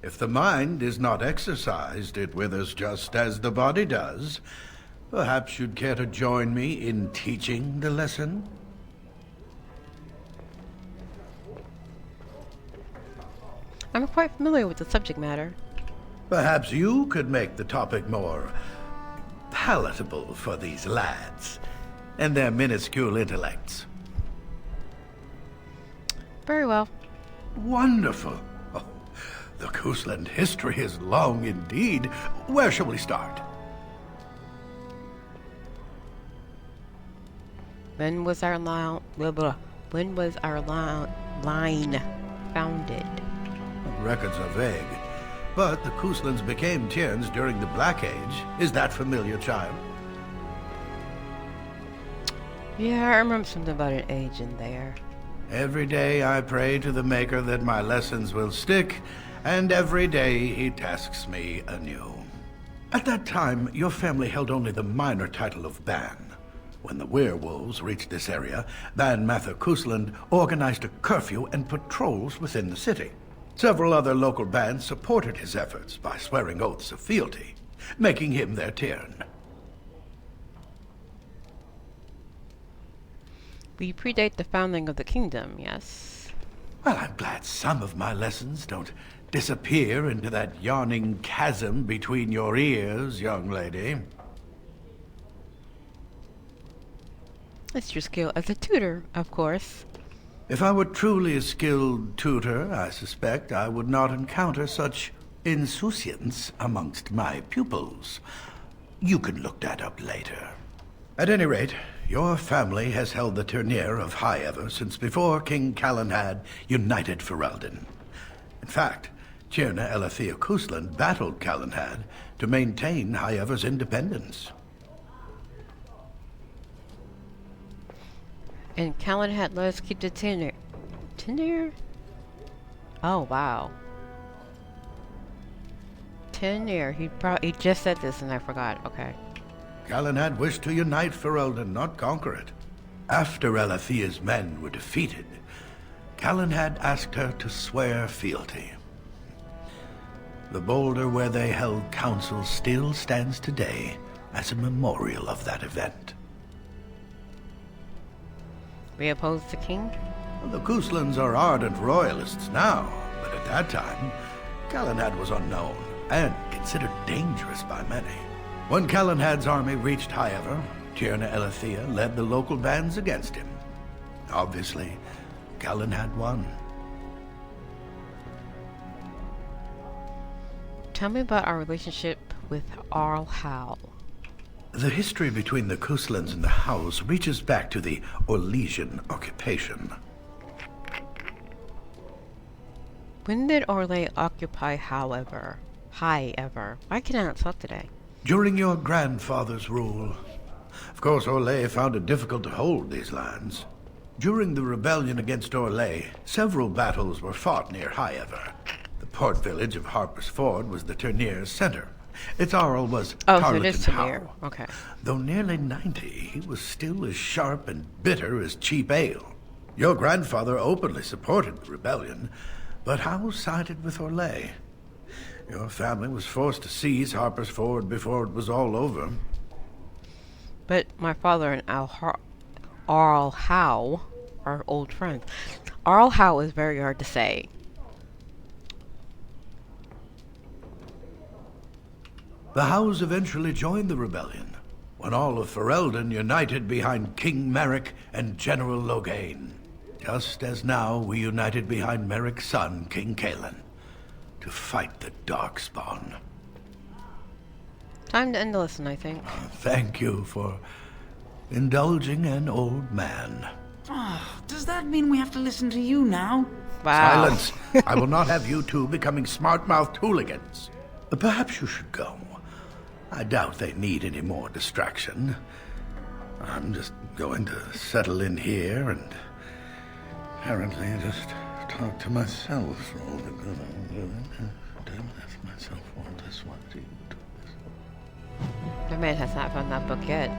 If the mind is not exercised, it withers just as the body does. Perhaps you'd care to join me in teaching the lesson? I'm quite familiar with the subject matter. Perhaps you could make the topic more palatable for these lads and their minuscule intellects. Very well. Wonderful. Oh, the Cousland history is long indeed. Where shall we start? When was our line founded? Records are vague, but the Couslands became Tierns during the Black Age. Is that familiar, child? Yeah, I remember something about an age in there. Every day I pray to the Maker that my lessons will stick, and every day he tasks me anew. At that time, your family held only the minor title of Ban. When the werewolves reached this area, Ban Mather Kusland organized a curfew and patrols within the city. Several other local bands supported his efforts by swearing oaths of fealty, making him their Tyrn. We predate the founding of the kingdom, yes? Well, I'm glad some of my lessons don't disappear into that yawning chasm between your ears, young lady. It's your skill as a tutor, of course. If I were truly a skilled tutor, I suspect I would not encounter such insouciance amongst my pupils. You can look that up later. At any rate, your family has held the Tyrnir of Highever since before King Calenhad united Ferelden. In fact, Tierna Elethea Kusland battled Calenhad to maintain Highever's independence. And Calenhad let us keep the Tynir. Tynir? Oh, wow. Tynir. He just said this and I forgot. Okay. Calenhad wished to unite Ferelden, not conquer it. After Elethea's men were defeated, Calenhad asked her to swear fealty. The boulder where they held council still stands today as a memorial of that event. We oppose the king? The Kuslands are ardent royalists now, but at that time, Calenhad was unknown and considered dangerous by many. When Calenhad's army reached Highever, Tierna Elethea led the local bands against him. Obviously, Calenhad won. Tell me about our relationship with Arl Howe. The history between the Kuslands and the Howes reaches back to the Orlesian occupation. When did Orlais occupy Highever? I cannot talk today. During your grandfather's rule. Of course, Orlais found it difficult to hold these lands. During the rebellion against Orlais, several battles were fought near Highever. The port village of Harper's Ford was the Tyrnir's center. Its Arl was Tarleton Howe. Okay. Though nearly 90, he was still as sharp and bitter as cheap ale. Your grandfather openly supported the rebellion, but Howe sided with Orlais. Your family was forced to seize Harper's Ford before it was all over. But my father and Arl Howe are old friends. Arl Howe is very hard to say. The Howes eventually joined the rebellion, when all of Ferelden united behind King Merrick and General Loghain. Just as now we united behind Merrick's son, King Cailan, to fight the Darkspawn. Time to end the lesson, I think. Thank you for indulging an old man. Does that mean we have to listen to you now? Wow. Silence! I will not have you two becoming smart-mouthed hooligans. Perhaps you should go. I doubt they need any more distraction. I'm just going to settle in here and apparently just talk to myself for all the good I'm doing. Left myself all this one to you. The man has not found that book yet.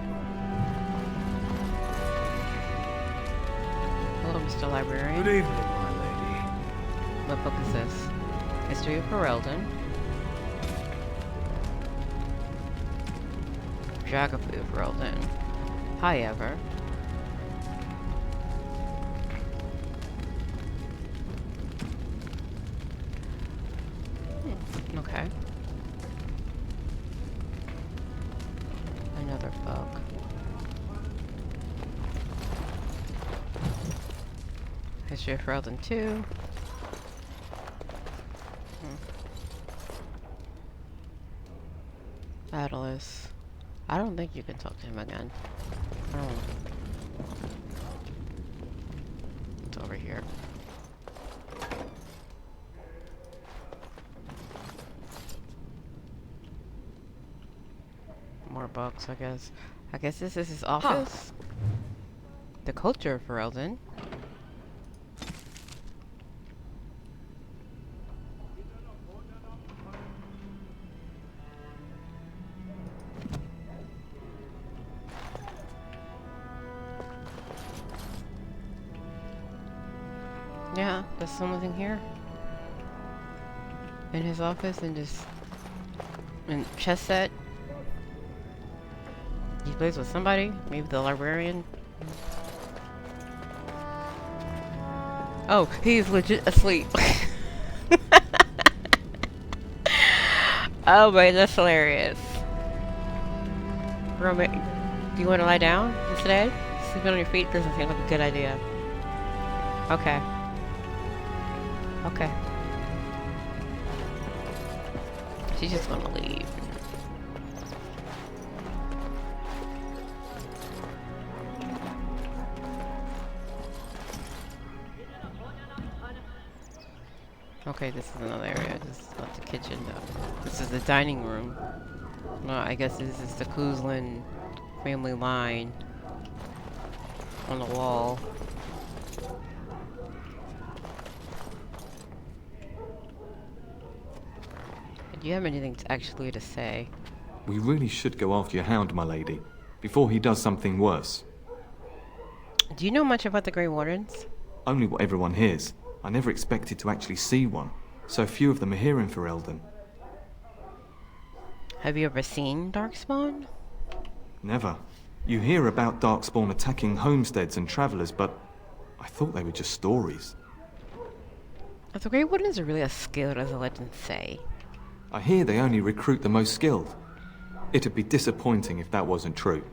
Hello, Mr. Librarian. Good evening, my lady. What book is this? History of Ferelden. Geography of Ferelden. Highever. Okay. Another book. History of Ferelden 2. Atlas. I don't think you can talk to him again. Oh. It's over here. More books, I guess. I guess this is his office. The culture of Ferelden. Yeah, there's someone in here. In his office and just... in chess set. He plays with somebody. Maybe the librarian. Oh, he's legit asleep. Oh man, that's hilarious. Roman, do you want to lie down instead? Sleeping on your feet doesn't seem like a good idea. Okay. Okay. She's just gonna leave. Okay, this is another area. This is not the kitchen though. This is the dining room. No, I guess this is the Kuzlin family line on the wall. Do you have anything actually to say? We really should go after your hound, my lady, before he does something worse. Do you know much about the Grey Wardens? Only what everyone hears. I never expected to actually see one. So few of them are here in Ferelden. Have you ever seen Darkspawn? Never. You hear about Darkspawn attacking homesteads and travelers, but I thought they were just stories. The Grey Wardens are really as skilled as the legends say. I hear they only recruit the most skilled. It'd be disappointing if that wasn't true.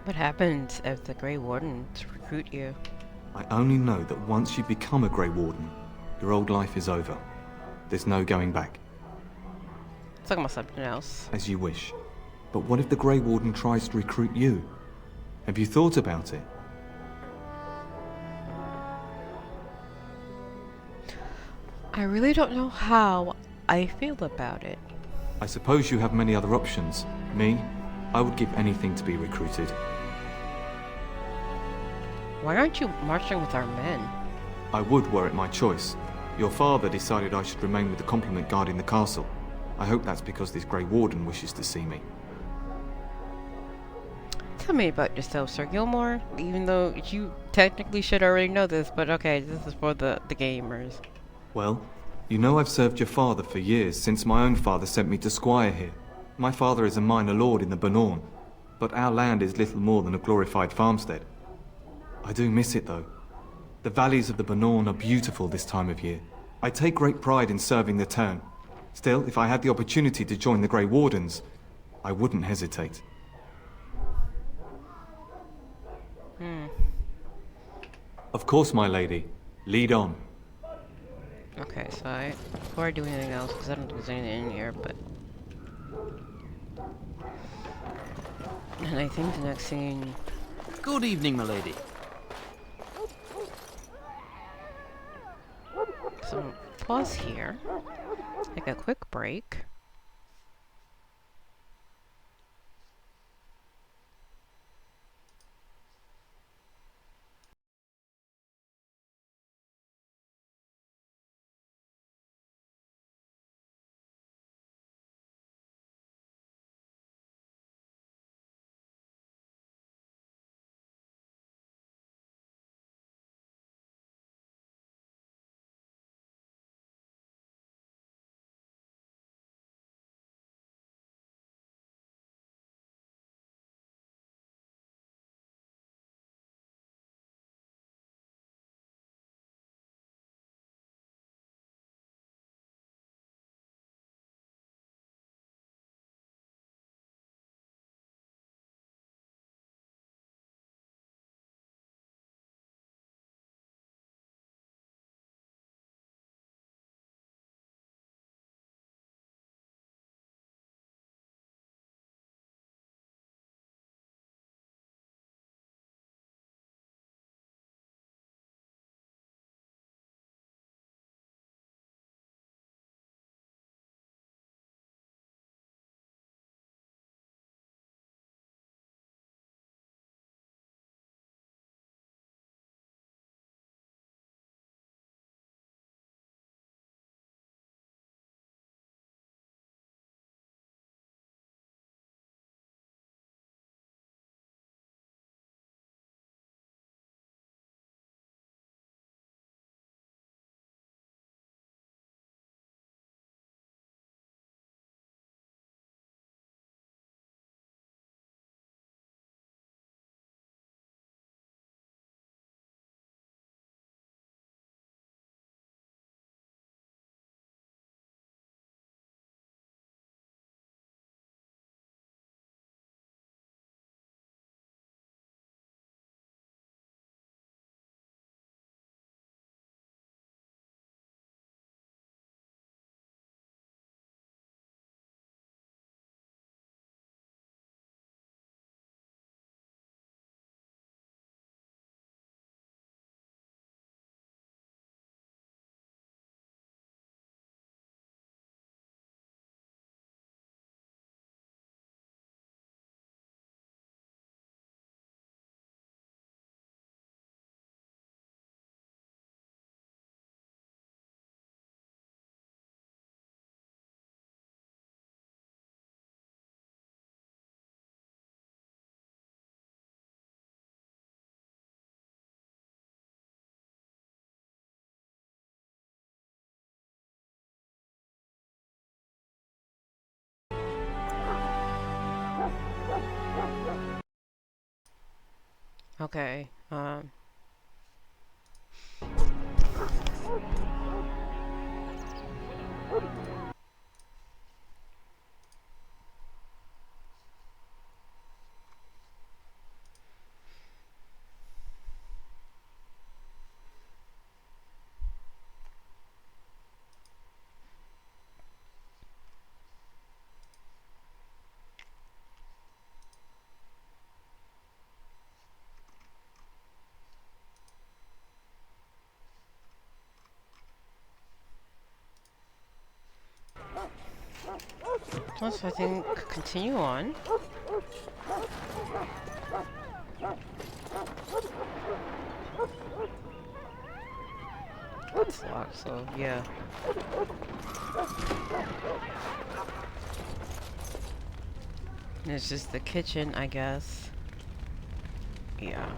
What happens if the Grey Wardens recruit you? I only know that once you become a Grey Warden, your old life is over. There's no going back. Talking about something else. As you wish. But what if the Grey Warden tries to recruit you? Have you thought about it? I really don't know how I feel about it. I suppose you have many other options. Me, I would give anything to be recruited. Why aren't you marching with our men? I would were it my choice. Your father decided I should remain with the complement guarding the castle. I hope that's because this Grey Warden wishes to see me. Tell me about yourself, Sir Gilmore. Even though you technically should already know this, but okay, this is for the gamers. Well, you know I've served your father for years, since my own father sent me to squire here. My father is a minor lord in the Bannorn, but our land is little more than a glorified farmstead. I do miss it though. The valleys of the Bannorn are beautiful this time of year. I take great pride in serving the town. Still, if I had the opportunity to join the Grey Wardens, I wouldn't hesitate. Of course, my lady. Lead on. Okay, so before I do anything else, because I don't think there's anything in here, but... And I think the next scene... Good evening, my lady. So, pause here. Take a quick break. Okay, so I think continue on. It's locked, so yeah. And it's just the kitchen, I guess. Yeah.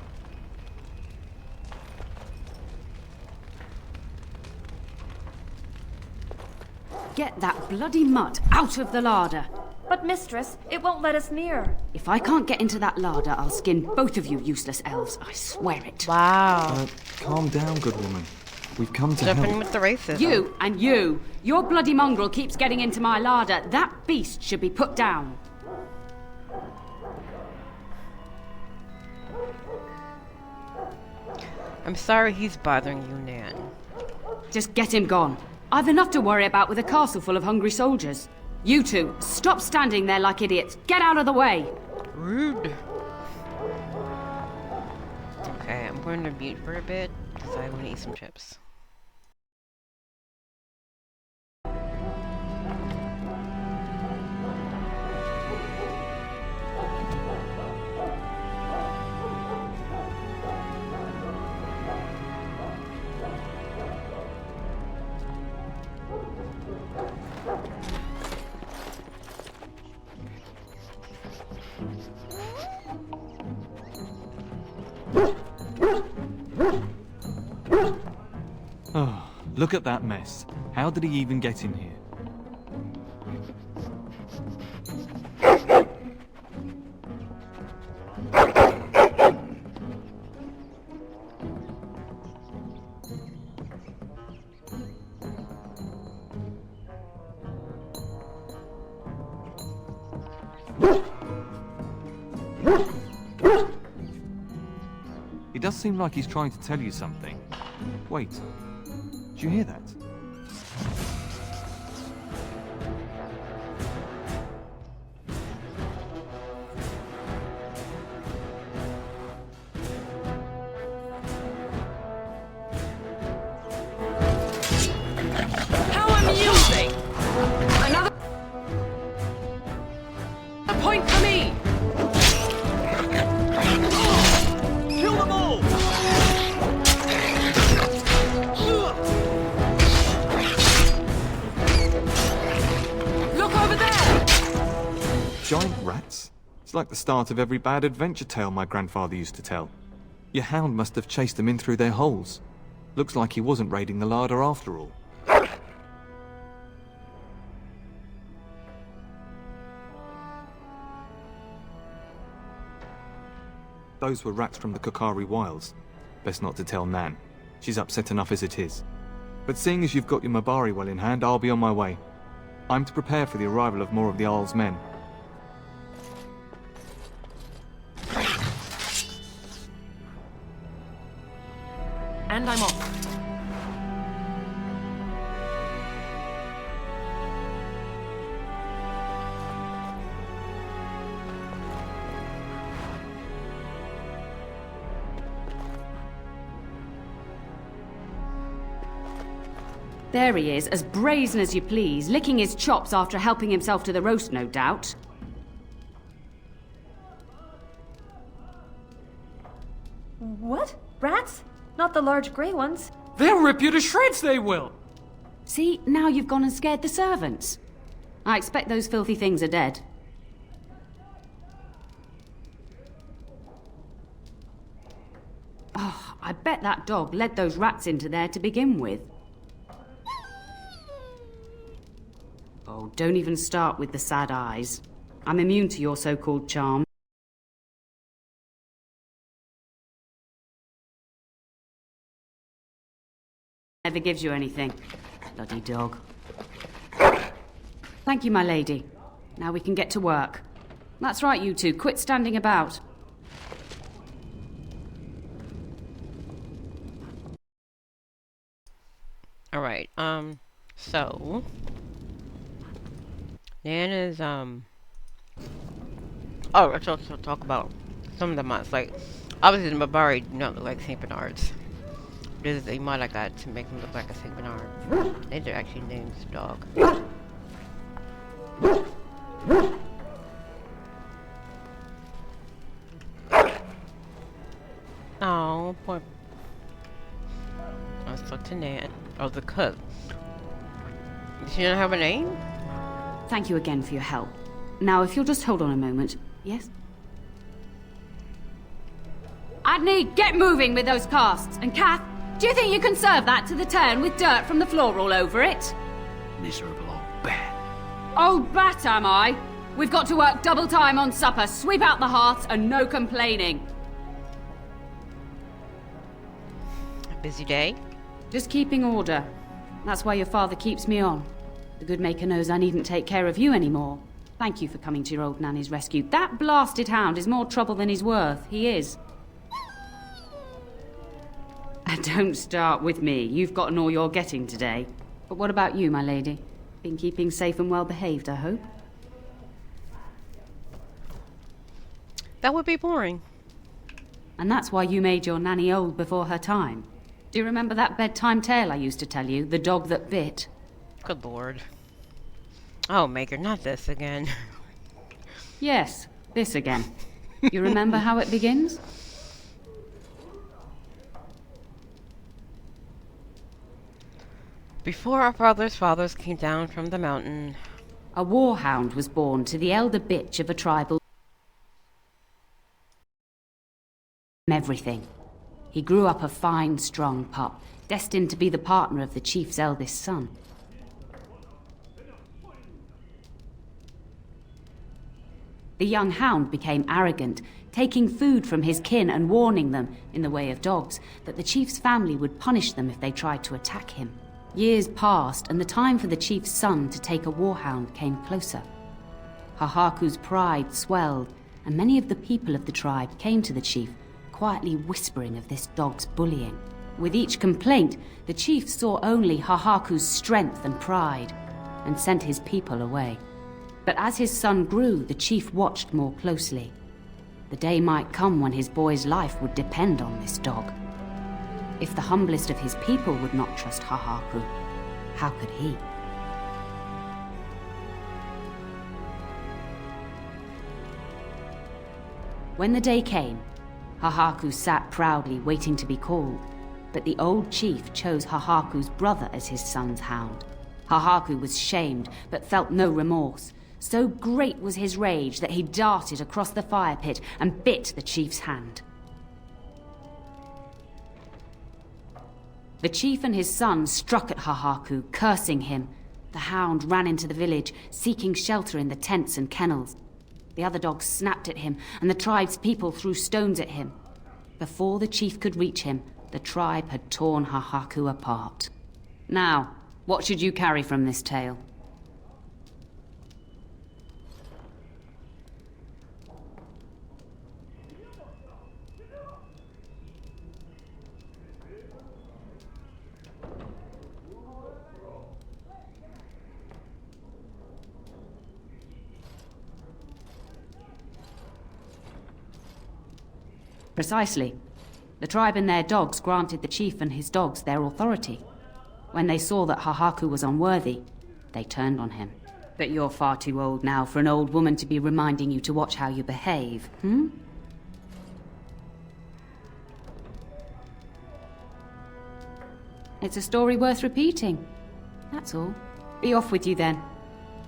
Get that bloody mutt out of the larder. But mistress, it won't let us near. If I can't get into that larder, I'll skin both of you useless elves. I swear it. Wow. Calm down, good woman. We've come to Jumping help. with the racism. You and you. Your bloody mongrel keeps getting into my larder. That beast should be put down. I'm sorry he's bothering you, Nan. Just get him gone. I've enough to worry about with a castle full of hungry soldiers. You two, stop standing there like idiots. Get out of the way. Rude. Okay, I'm going to mute for a bit because I want to eat some chips. Oh, look at that mess. How did he even get in here? It does seem like he's trying to tell you something. Wait. Did you hear that? How amusing! Another point for me! Kill them all! Look over there! Giant rats? It's like the start of every bad adventure tale my grandfather used to tell. Your hound must have chased them in through their holes. Looks like he wasn't raiding the larder after all. Those were rats from the Kokari Wilds. Best not to tell Nan. She's upset enough as it is. But seeing as you've got your Mabari well in hand, I'll be on my way. I'm to prepare for the arrival of more of the Isle's men. And I'm off. There he is, as brazen as you please, licking his chops after helping himself to the roast, no doubt. What? Rats? Not the large grey ones. They'll rip you to shreds, they will! See, now you've gone and scared the servants. I expect those filthy things are dead. Oh, I bet that dog led those rats into there to begin with. Oh, don't even start with the sad eyes. I'm immune to your so-called charm. Never gives you anything. Bloody dog. Thank you, my lady. Now we can get to work. That's right, you two. Quit standing about. Alright, so... Nan is, Oh, let's also talk about some of the mods. Like, obviously the Mabari do not look like St. Bernards. There's a mod I got to make them look like a St. Bernard. These are actually named dog. Oh, poor... Let's talk to Nan. Oh, the cook. Does she not have a name? Thank you again for your help. Now, if you'll just hold on a moment. Yes? Adney, get moving with those casts. And Kath, do you think you can serve that to the turn with dirt from the floor all over it? Miserable old bat. Old bat, am I? We've got to work double time on supper, sweep out the hearths, and no complaining. A busy day? Just keeping order. That's why your father keeps me on. The good maker knows I needn't take care of you anymore. Thank you for coming to your old nanny's rescue. That blasted hound is more trouble than he's worth. He is. And don't start with me. You've gotten all you're getting today. But what about you, my lady? Been keeping safe and well behaved, I hope? That would be boring. And that's why you made your nanny old before her time. Do you remember that bedtime tale I used to tell you? The dog that bit? Good lord. Oh, Maker, not this again. Yes, this again. You remember how it begins? Before our father's fathers came down from the mountain, a warhound was born to the elder bitch of a tribal. Everything. He grew up a fine, strong pup, destined to be the partner of the chief's eldest son. The young hound became arrogant, taking food from his kin and warning them, in the way of dogs, that the chief's family would punish them if they tried to attack him. Years passed, and the time for the chief's son to take a warhound came closer. Hahaku's pride swelled, and many of the people of the tribe came to the chief, quietly whispering of this dog's bullying. With each complaint, the chief saw only Hahaku's strength and pride, and sent his people away. But as his son grew, the chief watched more closely. The day might come when his boy's life would depend on this dog. If the humblest of his people would not trust Hahaku, how could he? When the day came, Hahaku sat proudly waiting to be called, but the old chief chose Hahaku's brother as his son's hound. Hahaku was shamed, but felt no remorse. So great was his rage that he darted across the fire pit and bit the chief's hand. The chief and his son struck at Hahaku, cursing him. The hound ran into the village, seeking shelter in the tents and kennels. The other dogs snapped at him, and the tribe's people threw stones at him. Before the chief could reach him, the tribe had torn Hahaku apart. Now, what should you carry from this tale? Precisely. The tribe and their dogs granted the chief and his dogs their authority. When they saw that Hahaku was unworthy, they turned on him. But you're far too old now for an old woman to be reminding you to watch how you behave, hmm? It's a story worth repeating. That's all. Be off with you then.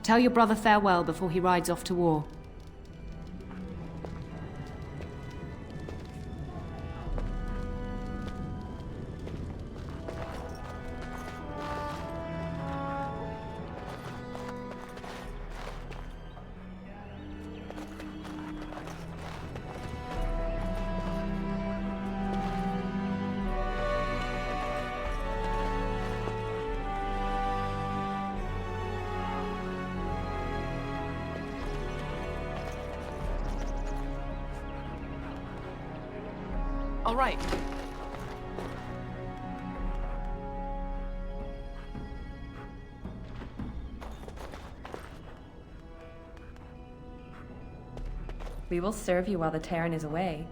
Tell your brother farewell before he rides off to war. All right. We will serve you while the Terran is away.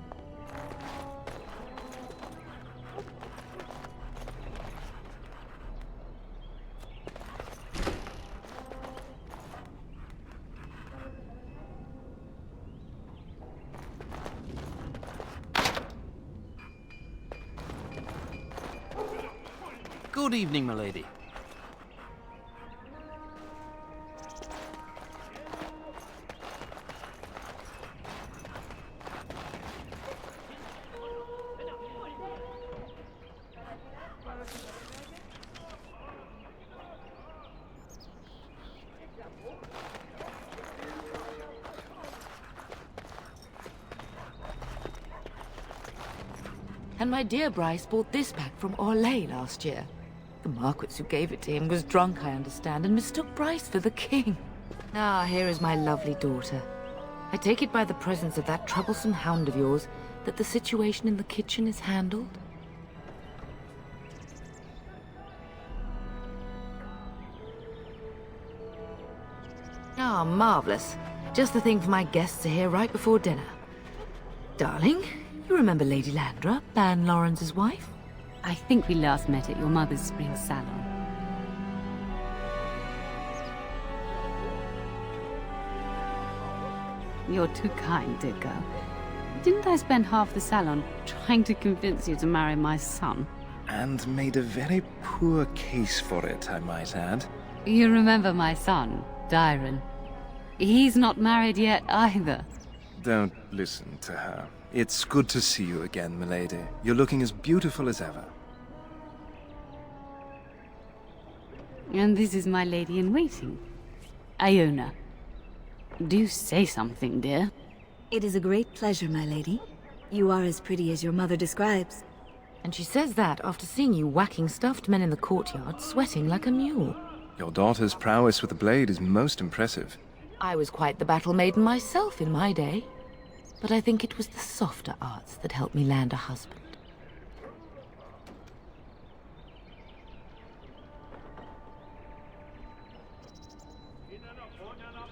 Good evening, milady. And my dear Bryce bought this back from Orlais last year. The Marquis who gave it to him was drunk, I understand, and mistook Bryce for the king. Ah, here is my lovely daughter. I take it by the presence of that troublesome hound of yours that the situation in the kitchen is handled? Ah, marvelous. Just the thing for my guests to hear right before dinner. Darling, you remember Lady Landra, Ban Lawrence's wife? I think we last met at your mother's spring salon. You're too kind, dear girl. Didn't I spend half the salon trying to convince you to marry my son? And made a very poor case for it, I might add. You remember my son, Dyron. He's not married yet either. Don't listen to her. It's good to see you again, milady. You're looking as beautiful as ever. And this is my lady-in-waiting, Iona. Do say something, dear. It is a great pleasure, my lady. You are as pretty as your mother describes. And she says that after seeing you whacking stuffed men in the courtyard, sweating like a mule. Your daughter's prowess with the blade is most impressive. I was quite the battle maiden myself in my day. But I think it was the softer arts that helped me land a husband.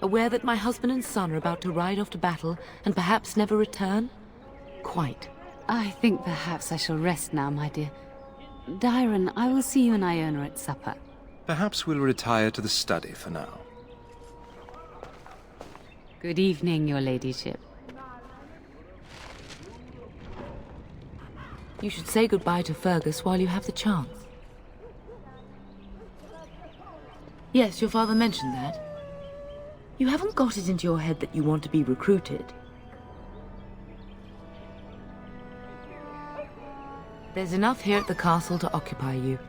Aware that my husband and son are about to ride off to battle and perhaps never return? Quite. I think perhaps I shall rest now, my dear. Dyron, I will see you and Iona at supper. Perhaps we'll retire to the study for now. Good evening, your ladyship. You should say goodbye to Fergus while you have the chance. Yes, your father mentioned that. You haven't got it into your head that you want to be recruited. There's enough here at the castle to occupy you.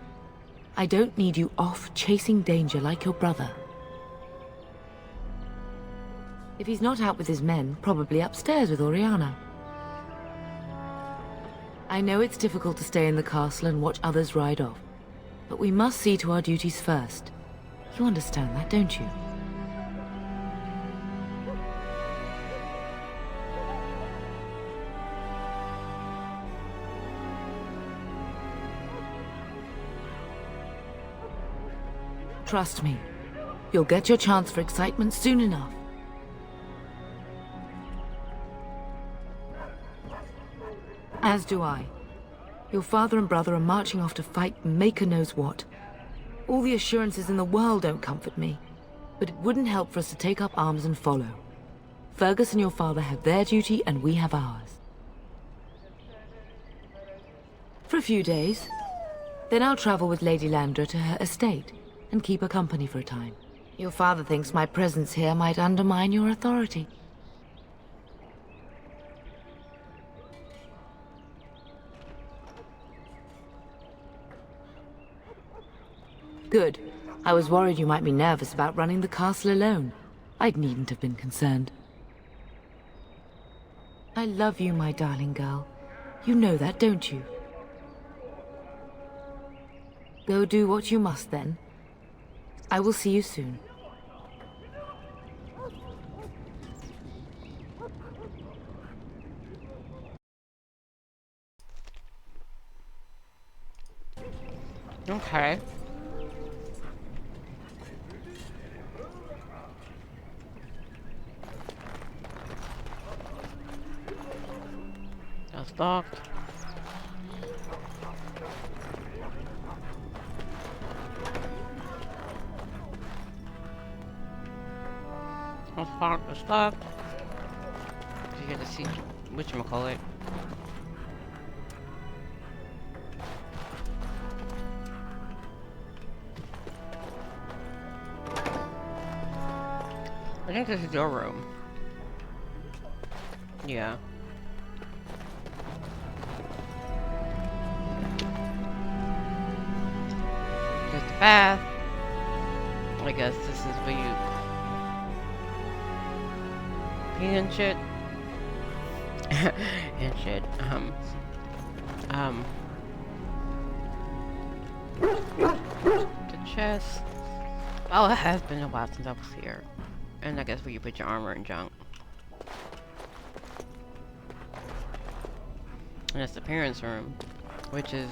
I don't need you off chasing danger like your brother. If he's not out with his men, probably upstairs with Oriana. I know it's difficult to stay in the castle and watch others ride off, but we must see to our duties first. You understand that, don't you? Trust me, you'll get your chance for excitement soon enough. As do I. Your father and brother are marching off to fight Maker knows what. All the assurances in the world don't comfort me, but it wouldn't help for us to take up arms and follow. Fergus and your father have their duty and we have ours. For a few days. Then I'll travel with Lady Landra to her estate and keep her company for a time. Your father thinks my presence here might undermine your authority. Good. I was worried you might be nervous about running the castle alone. I needn't have been concerned. I love you, my darling girl. You know that, don't you? Go do what you must, then. I will see you soon. Okay. That's locked. That's locked. That's locked. You get to see whatchamacallit. I think this is your room. Yeah. There's the bath. I guess this is where you pee and shit. And shit. The chest. Oh, it has been a while since I was here. And I guess where you put your armor and junk. And it's the parents' room, which is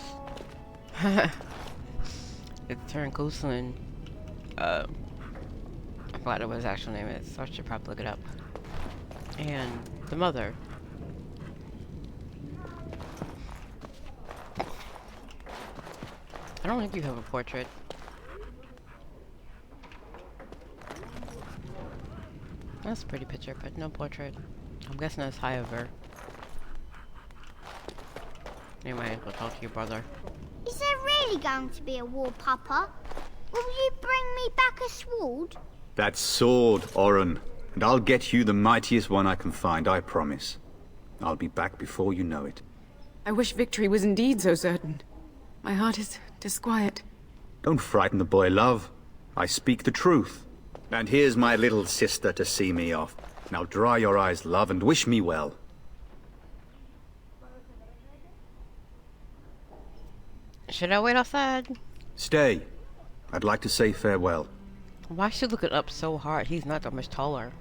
it's Turin Gosling. I forgot what his actual name is, so I should probably look it up. And the mother. I don't think you have a portrait. That's a pretty picture, but no portrait. I'm guessing that's high of her. Anyway, go talk to your brother. Is there really going to be a war, Papa? Will you bring me back a sword? That sword, Oren. And I'll get you the mightiest one I can find, I promise. I'll be back before you know it. I wish victory was indeed so certain. My heart is disquiet. Don't frighten the boy, love. I speak the truth. And here's my little sister to see me off. Now dry your eyes, love, and wish me well. Should I wait outside? Stay. I'd like to say farewell. Why is she looking up so hard? He's not that much taller.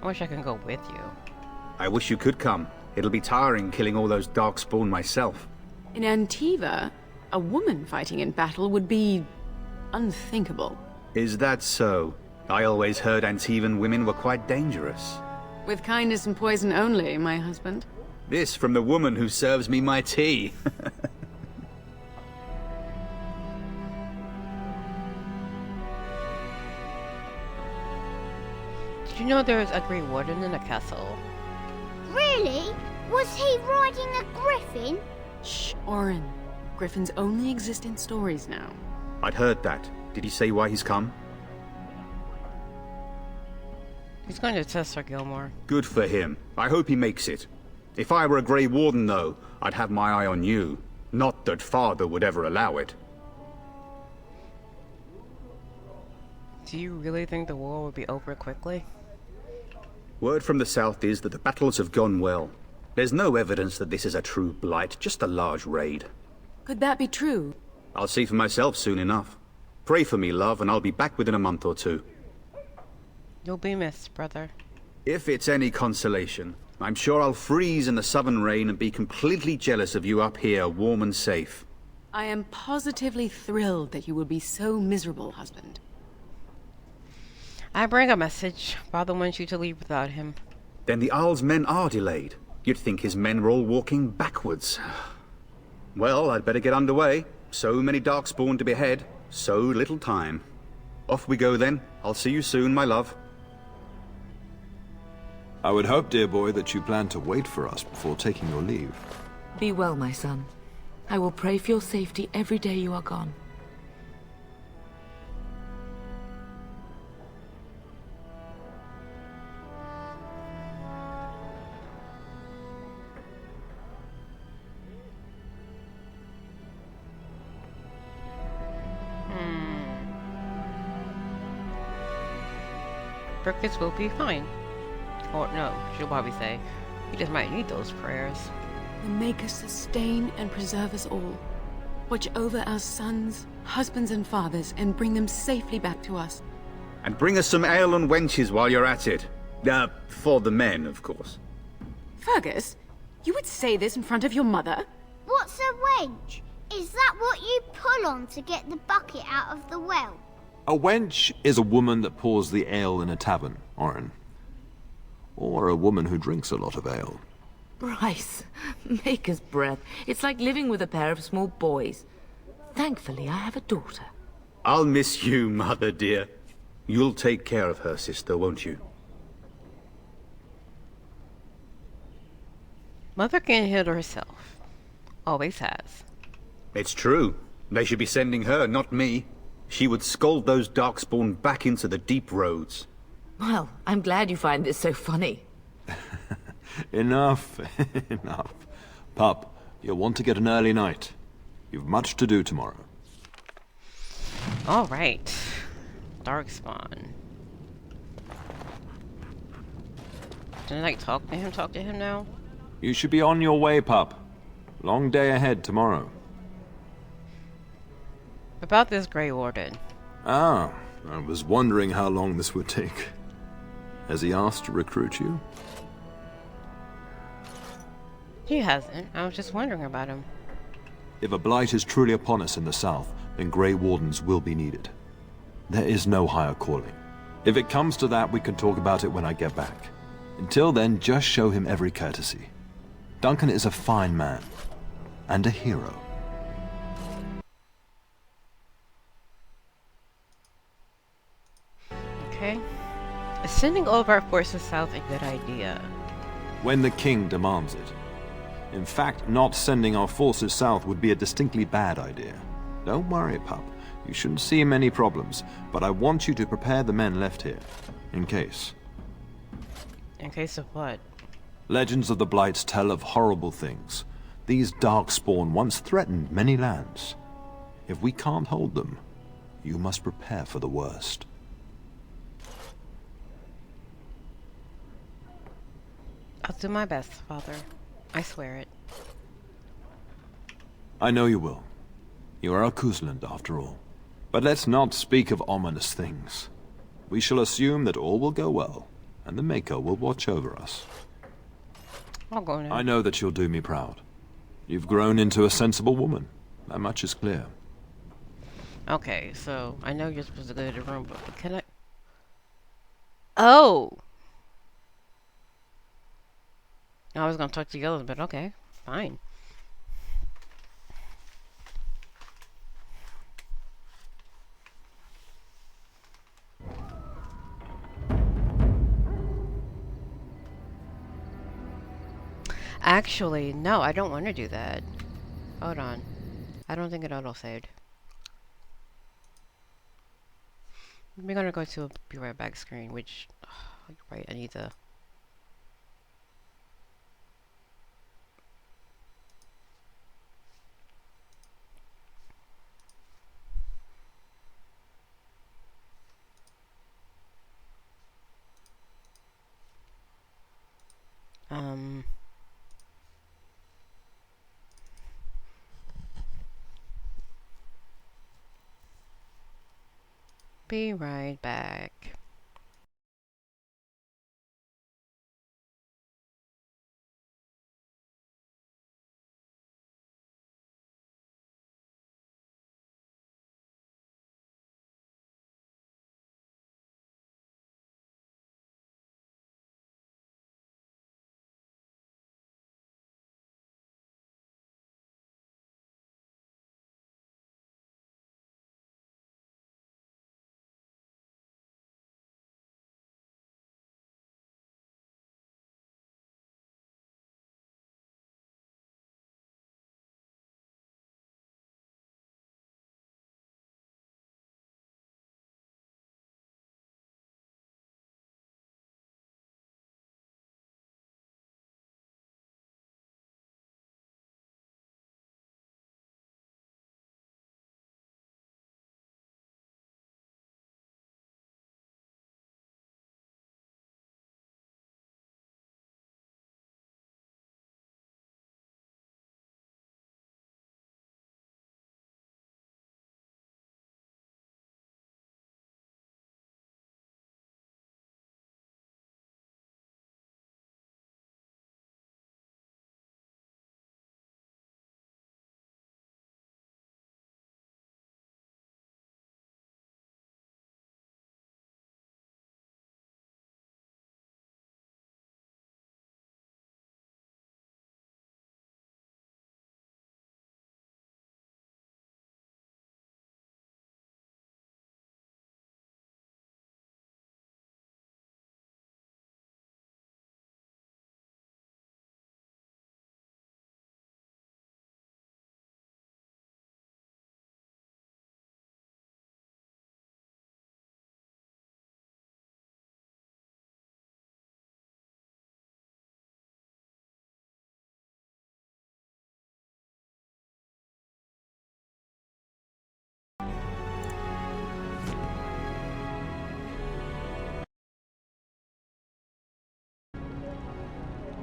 I wish I could go with you. I wish you could come. It'll be tiring killing all those darkspawn myself. In Antiva, a woman fighting in battle would be unthinkable. Is that so? I always heard Antivan women were quite dangerous. With kindness and poison only, my husband. This from the woman who serves me my tea. Did you know there's a Grey Warden in the castle? Really? Was he riding a griffin? Shh, Oren. Griffins only exist in stories now. I'd heard that. Did he say why he's come? He's going to test Sir Gilmore. Good for him. I hope he makes it. If I were a Grey Warden, though, I'd have my eye on you. Not that Father would ever allow it. Do you really think the war will be over quickly? Word from the south is that the battles have gone well. There's no evidence that this is a true blight, just a large raid. Could that be true? I'll see for myself soon enough. Pray for me, love, and I'll be back within a month or two. You'll be missed, brother. If it's any consolation, I'm sure I'll freeze in the southern rain and be completely jealous of you up here, warm and safe. I am positively thrilled that you will be so miserable, husband. I bring a message. Father wants you to leave without him. Then the Arl's men are delayed. You'd think his men were all walking backwards. Well, I'd better get underway. So many darkspawn to behead, so little time. Off we go then. I'll see you soon, my love. I would hope, dear boy, that you plan to wait for us before taking your leave. Be well, my son. I will pray for your safety every day you are gone. Burkis will be fine. Or no, she'll probably say, he just might need those prayers. The Maker sustain and preserve us all. Watch over our sons, husbands and fathers, and bring them safely back to us. And bring us some ale and wenches while you're at it. For the men, of course. Fergus, you would say this in front of your mother? What's a wench? Is that what you pull on to get the bucket out of the well? A wench is a woman that pours the ale in a tavern, Orin. Or a woman who drinks a lot of ale. Bryce, maker's breath. It's like living with a pair of small boys. Thankfully, I have a daughter. I'll miss you, Mother dear. You'll take care of her, sister, won't you? Mother can handle herself. Always has. It's true. They should be sending her, not me. She would scold those Darkspawn back into the deep roads. Well, I'm glad you find this so funny. Enough, enough. Pup, you'll want to get an early night. You've much to do tomorrow. Alright. Darkspawn. Didn't I talk to him now? You should be on your way, pup. Long day ahead tomorrow. About this Grey Warden. Ah, I was wondering how long this would take. Has he asked to recruit you? He hasn't. I was just wondering about him. If a blight is truly upon us in the south, then Grey Wardens will be needed. There is no higher calling. If it comes to that, we can talk about it when I get back. Until then, just show him every courtesy. Duncan is a fine man. And a hero. Okay. Is sending over our forces south a good idea? When the king demands it. In fact, not sending our forces south would be a distinctly bad idea. Don't worry, pup. You shouldn't see many problems, but I want you to prepare the men left here. In case. In case of what? Legends of the Blights tell of horrible things. These Darkspawn once threatened many lands. If we can't hold them, you must prepare for the worst. I'll do my best, Father. I swear it. I know you will. You are a Kuzland, after all. But let's not speak of ominous things. We shall assume that all will go well, and the Maker will watch over us. I'll go now. I know that you'll do me proud. You've grown into a sensible woman. That much is clear. Okay, so I know you're supposed to go to the room, but can I... Oh! I was gonna talk to you others, but okay, fine. Actually, no, I don't want to do that. Hold on. I don't think it auto-saved. We're gonna go to a be right back screen, which... Oh, right, I need to... Be right back.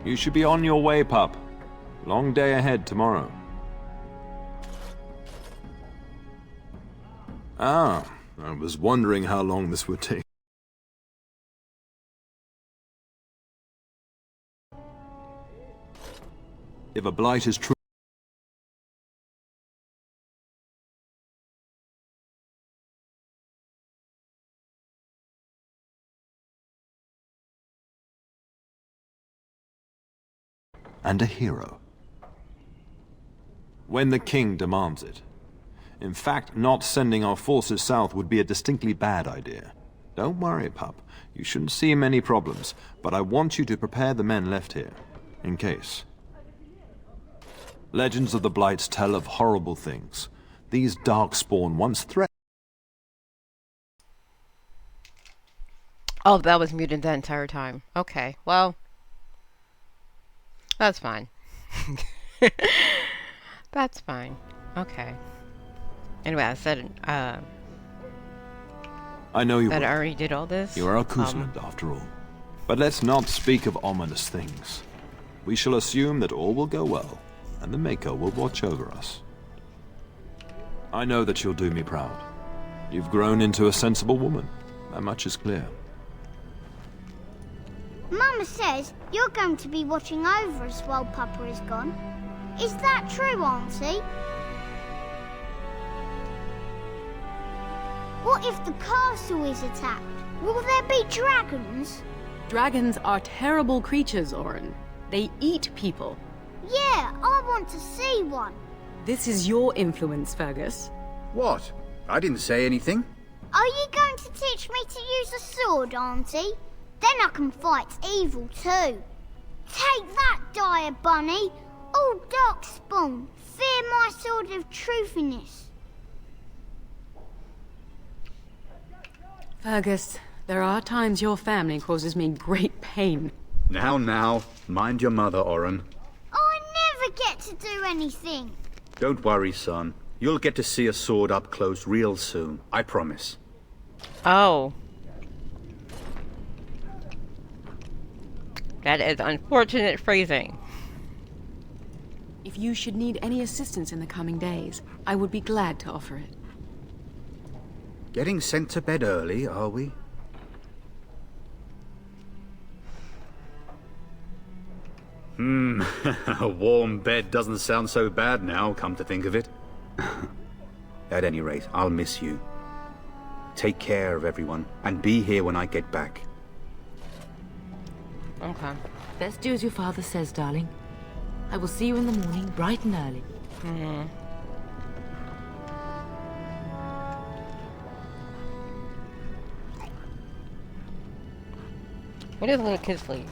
You should be on your way, pup. Long day ahead tomorrow. Ah, I was wondering how long this would take. If a blight is true... and a hero. When the king demands it. In fact, not sending our forces south would be a distinctly bad idea. Don't worry, pup. You shouldn't see many problems, but I want you to prepare the men left here, in case. Legends of the Blights tell of horrible things. These Darkspawn once threatened... Oh, that was muted the entire time. Okay, well... That's fine. That's fine. Okay. Anyway, I said, I know you that will. I already did all this. You are a Kuzland, after all. But let's not speak of ominous things. We shall assume that all will go well, and the Mako will watch over us. I know that you'll do me proud. You've grown into a sensible woman. That much is clear. Mama says you're going to be watching over us while Papa is gone. Is that true, Auntie? What if the castle is attacked? Will there be dragons? Dragons are terrible creatures, Orin. They eat people. Yeah, I want to see one. This is your influence, Fergus. What? I didn't say anything. Are you going to teach me to use a sword, Auntie? Then I can fight evil too. Take that, Dire Bunny. All Darkspawn, fear my sword of truthiness. Fergus, there are times your family causes me great pain. Now, mind your mother, Orin. I never get to do anything. Don't worry, son. You'll get to see a sword up close real soon, I promise. Oh. That is unfortunate phrasing. If you should need any assistance in the coming days, I would be glad to offer it. Getting sent to bed early, are we? A warm bed doesn't sound so bad now, come to think of it. At any rate, I'll miss you. Take care of everyone, and be here when I get back. Okay. Best do as your father says, darling. I will see you in the morning, bright and early. Mm-hmm. Where does little kid sleep?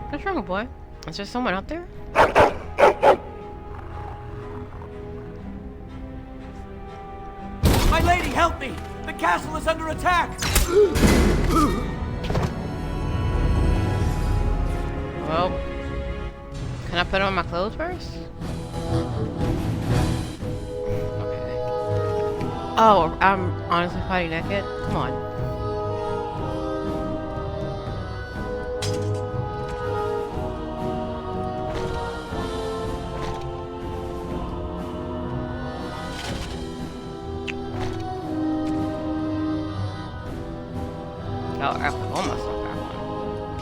What's wrong, boy? Is there someone out there? My lady, help me! The castle is under attack! Well, can I put on my clothes first? Okay. Oh, I'm honestly fighting naked? Come on. Oh, I almost got that one.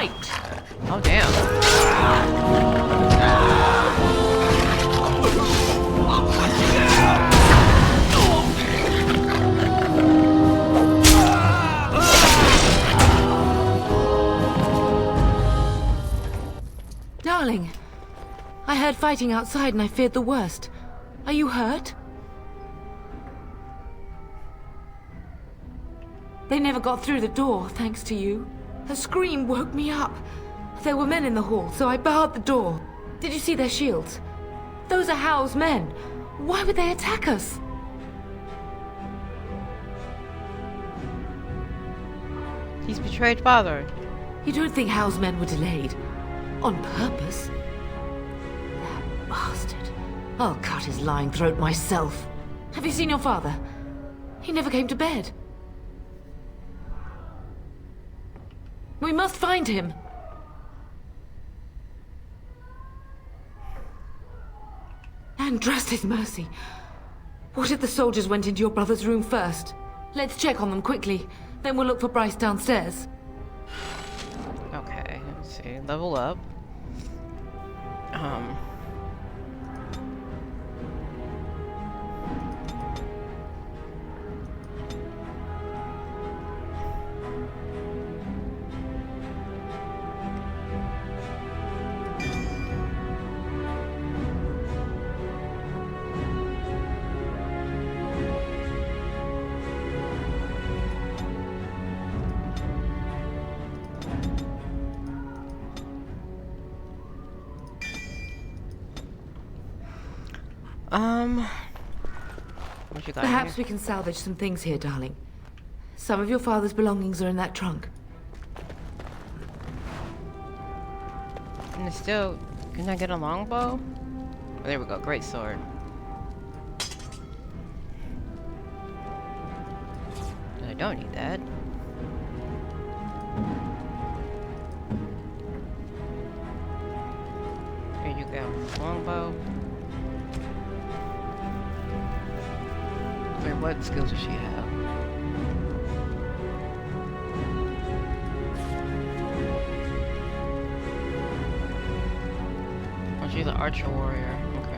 fight! Oh, damn. Darling, I heard fighting outside and I feared the worst. Are you hurt? They never got through the door, thanks to you. Her scream woke me up. There were men in the hall, so I barred the door. Did you see their shields? Those are Howe's men. Why would they attack us? He's betrayed father. You don't think Howe's men were delayed? On purpose? That bastard. I'll cut his lying throat myself. Have you seen your father? He never came to bed. We must find him. And trust his mercy. What if the soldiers went into your brother's room first? Let's check on them quickly. Then we'll look for Bryce downstairs. Okay, let's see. Level up. What you got Perhaps here? we can salvage some things here, darling. Some of your father's belongings are in that trunk. And it's still... Can I get a longbow? Oh, there we go. Great sword. I don't need that. Here you go. Longbow. Wait, what skills does she have? Oh, she's an archer warrior. Okay.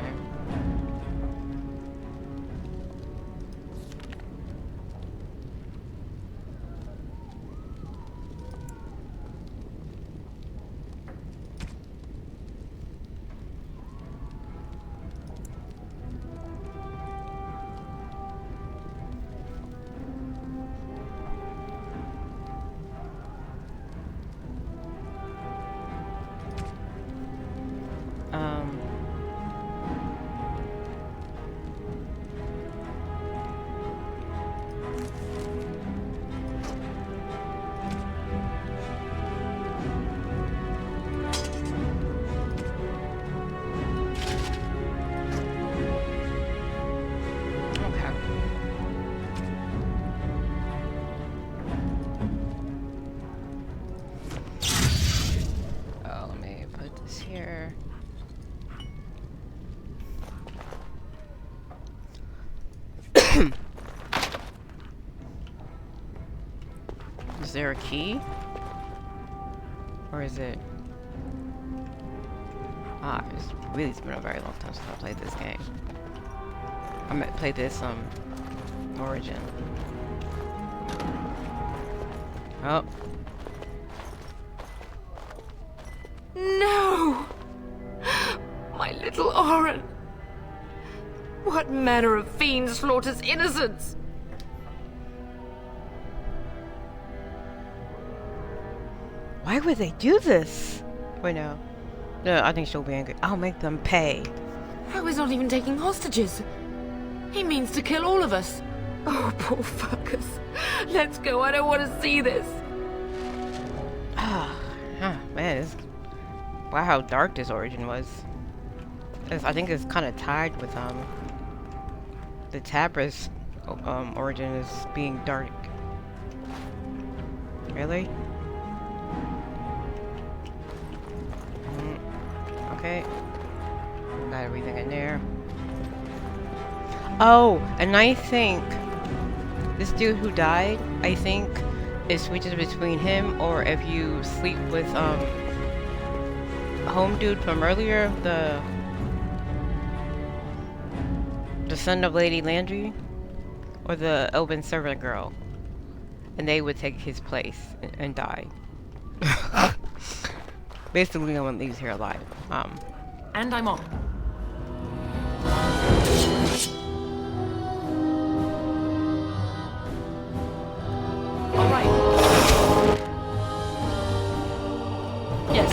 Is there a key? Or is it... it's been a very long time since I played this game. I meant play this, Origin. Oh. No! My little Oren! What manner of fiend slaughters innocents? Why would they do this? Wait, no. No, I think she'll be angry. I'll make them pay. How is not even taking hostages? He means to kill all of us. Oh, poor fuckers. Let's go, I don't want to see this. Man, wow, how dark this Origin was. I think it's kind of tied with, the Tabris, Origin is being dark. Really? Okay. Got everything in there. Oh, and I think this dude who died, I think it switches between him or if you sleep with home dude from earlier, the son of Lady Landry, or the elven servant girl, and they would take his place and die. Basically, no one leaves here alive. And I'm on. All right. Yes.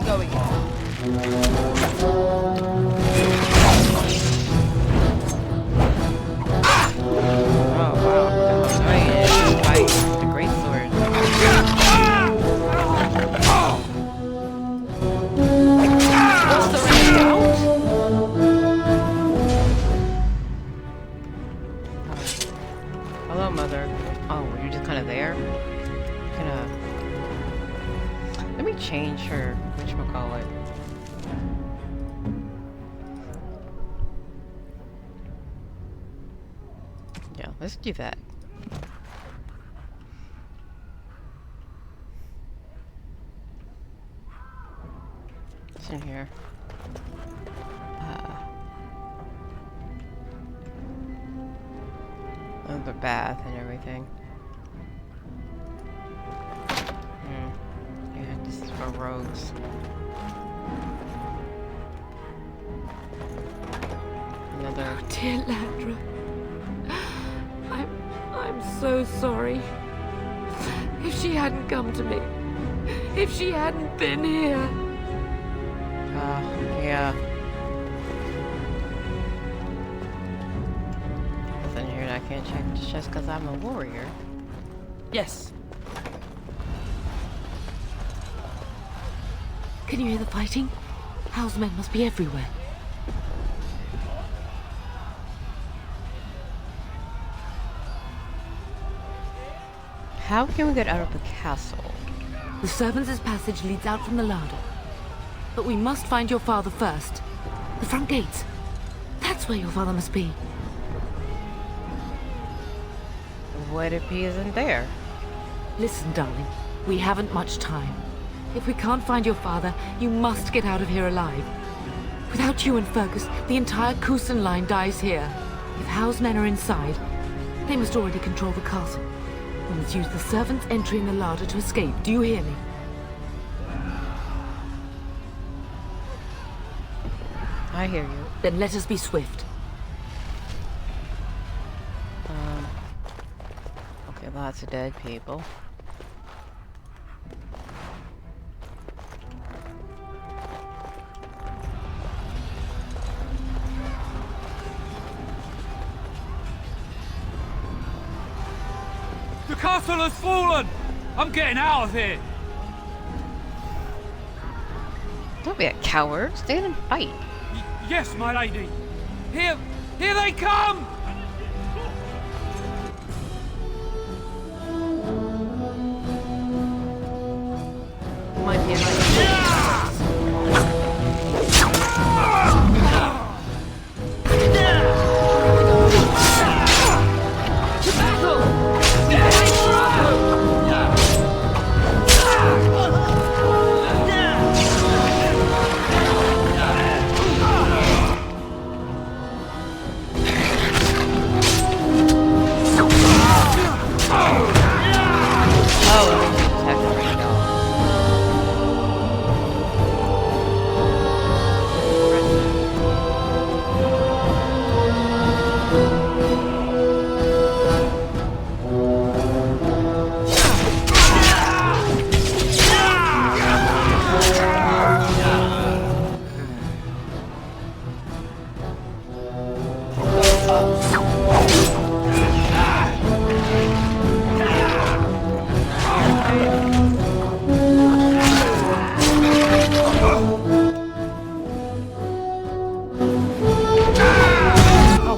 Go again. Change her, whatchamacallit. Yeah, let's do that. What's in here? The bath and everything. This is for rogues. Another. Oh, dear Landra. I'm so sorry. If she hadn't come to me, if she hadn't been here. Yeah. Nothing here that I can't check just because I'm a warrior. Yes. Can you hear the fighting? Hal's men must be everywhere. How can we get out of the castle? The servants' passage leads out from the larder. But we must find your father first. The front gates. That's where your father must be. What if he isn't there? Listen, darling. We haven't much time. If we can't find your father, you must get out of here alive. Without you and Fergus, the entire Kusan line dies here. If Hal's men are inside, they must already control the castle. We must use the servants' entry in the larder to escape. Do you hear me? I hear you. Then let us be swift. Okay, lots of dead people. The castle has fallen! I'm getting out of here! Don't be a coward. Stand and fight. Yes, my lady. Here they come! Might be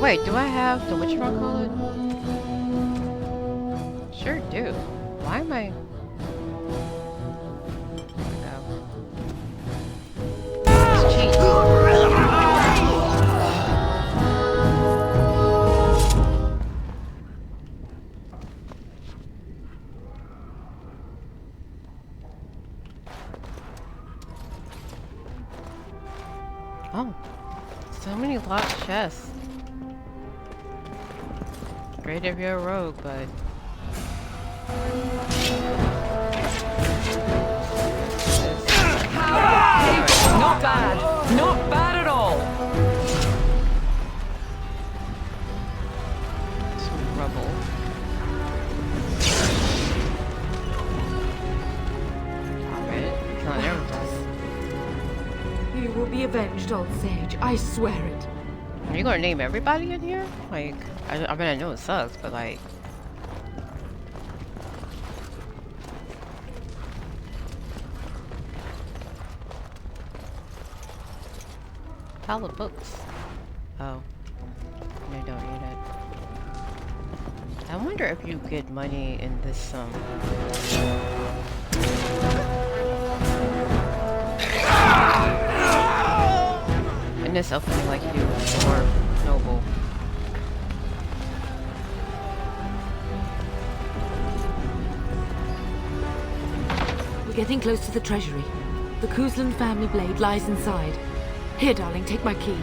Wait, do I have the whatchamacallit? Sure do. Why am I... There we go. Oh, so many locked chests. Great if you're a rogue, but... Not bad. Not bad at all. Some rubble. Alright, killing everybody. You will be avenged, old sage. I swear it. Are you gonna name everybody in here? Like, I mean, I know it sucks, but like... Pile of books. Oh. I don't need it. I wonder if you get money in this, in this opening like you do or noble. We're getting close to the treasury. The Kuzlan family blade lies inside. Here, darling, take my key.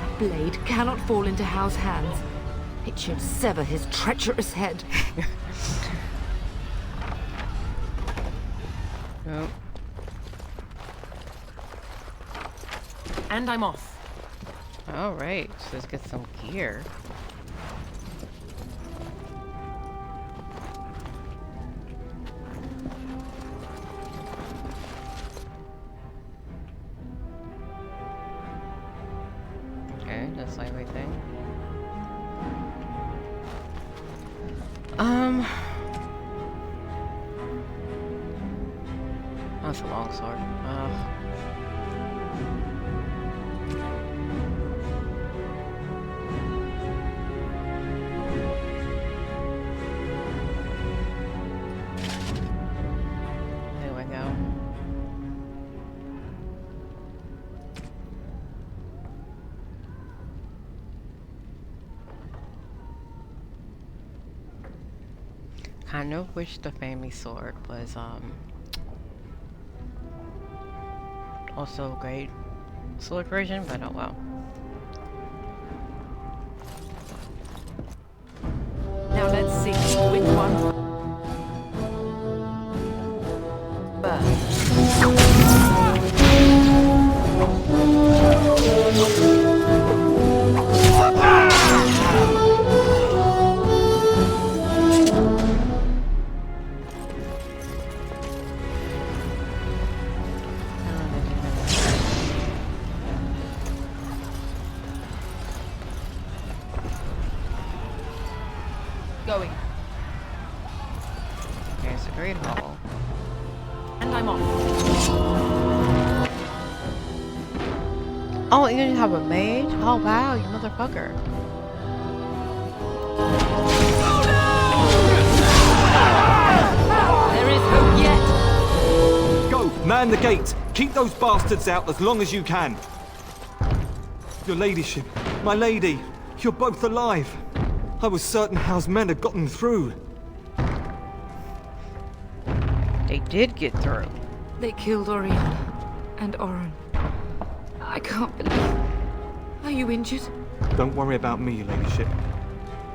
That blade cannot fall into Hao's hands. It should sever his treacherous head. Nope. And I'm off. Alright, so let's get some gear. Okay, just like everything. That's a long sword. There we go. Kind of wish the family sword was also a great sword version, but oh well. Now let's see which one. Going. Okay, it's a great hall. And I'm off. Oh, you didn't have a mage? Oh wow, you motherfucker. There is hope yet. Go! Man the gate! Keep those bastards out as long as you can! Your ladyship, my lady, you're both alive! I was certain Hao's men had gotten through. They did get through. They killed Oriana and Oren. I can't believe... Are you injured? Don't worry about me, your ladyship.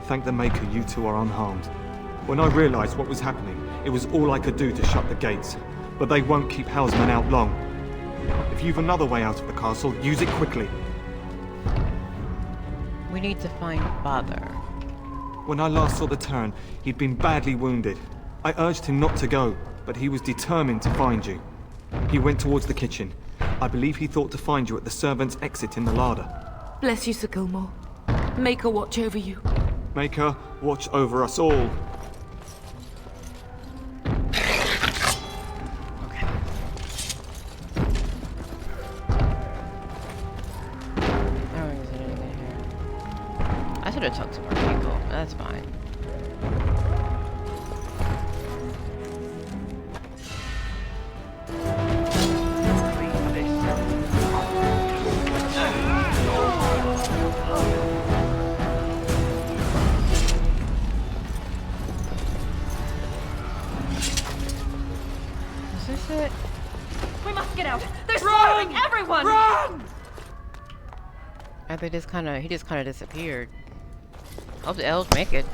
Thank the Maker you two are unharmed. When I realized what was happening, it was all I could do to shut the gates. But they won't keep Hao's men out long. If you've another way out of the castle, use it quickly. We need to find Father. When I last saw the Terran, he'd been badly wounded. I urged him not to go, but he was determined to find you. He went towards the kitchen. I believe he thought to find you at the servants' exit in the larder. Bless you, Sir Gilmore. Maker watch over you. Maker, watch over us all. I should have talked to more people. That's fine. Is this it? We must get out! They're slaughtering everyone! Run! He just kind of disappeared. Hope the elves make it.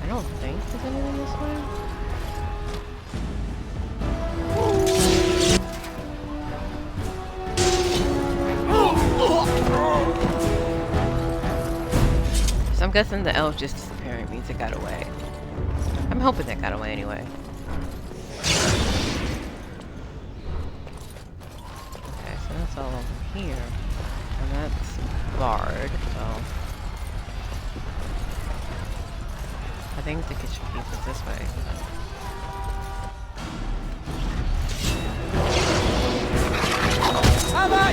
I don't think there's anyone this way. So I'm guessing the elf just disappearing means it got away. I'm hoping it got away anyway. Okay, so that's all over here. And that's barred, so... I think the kitchen piece is this way.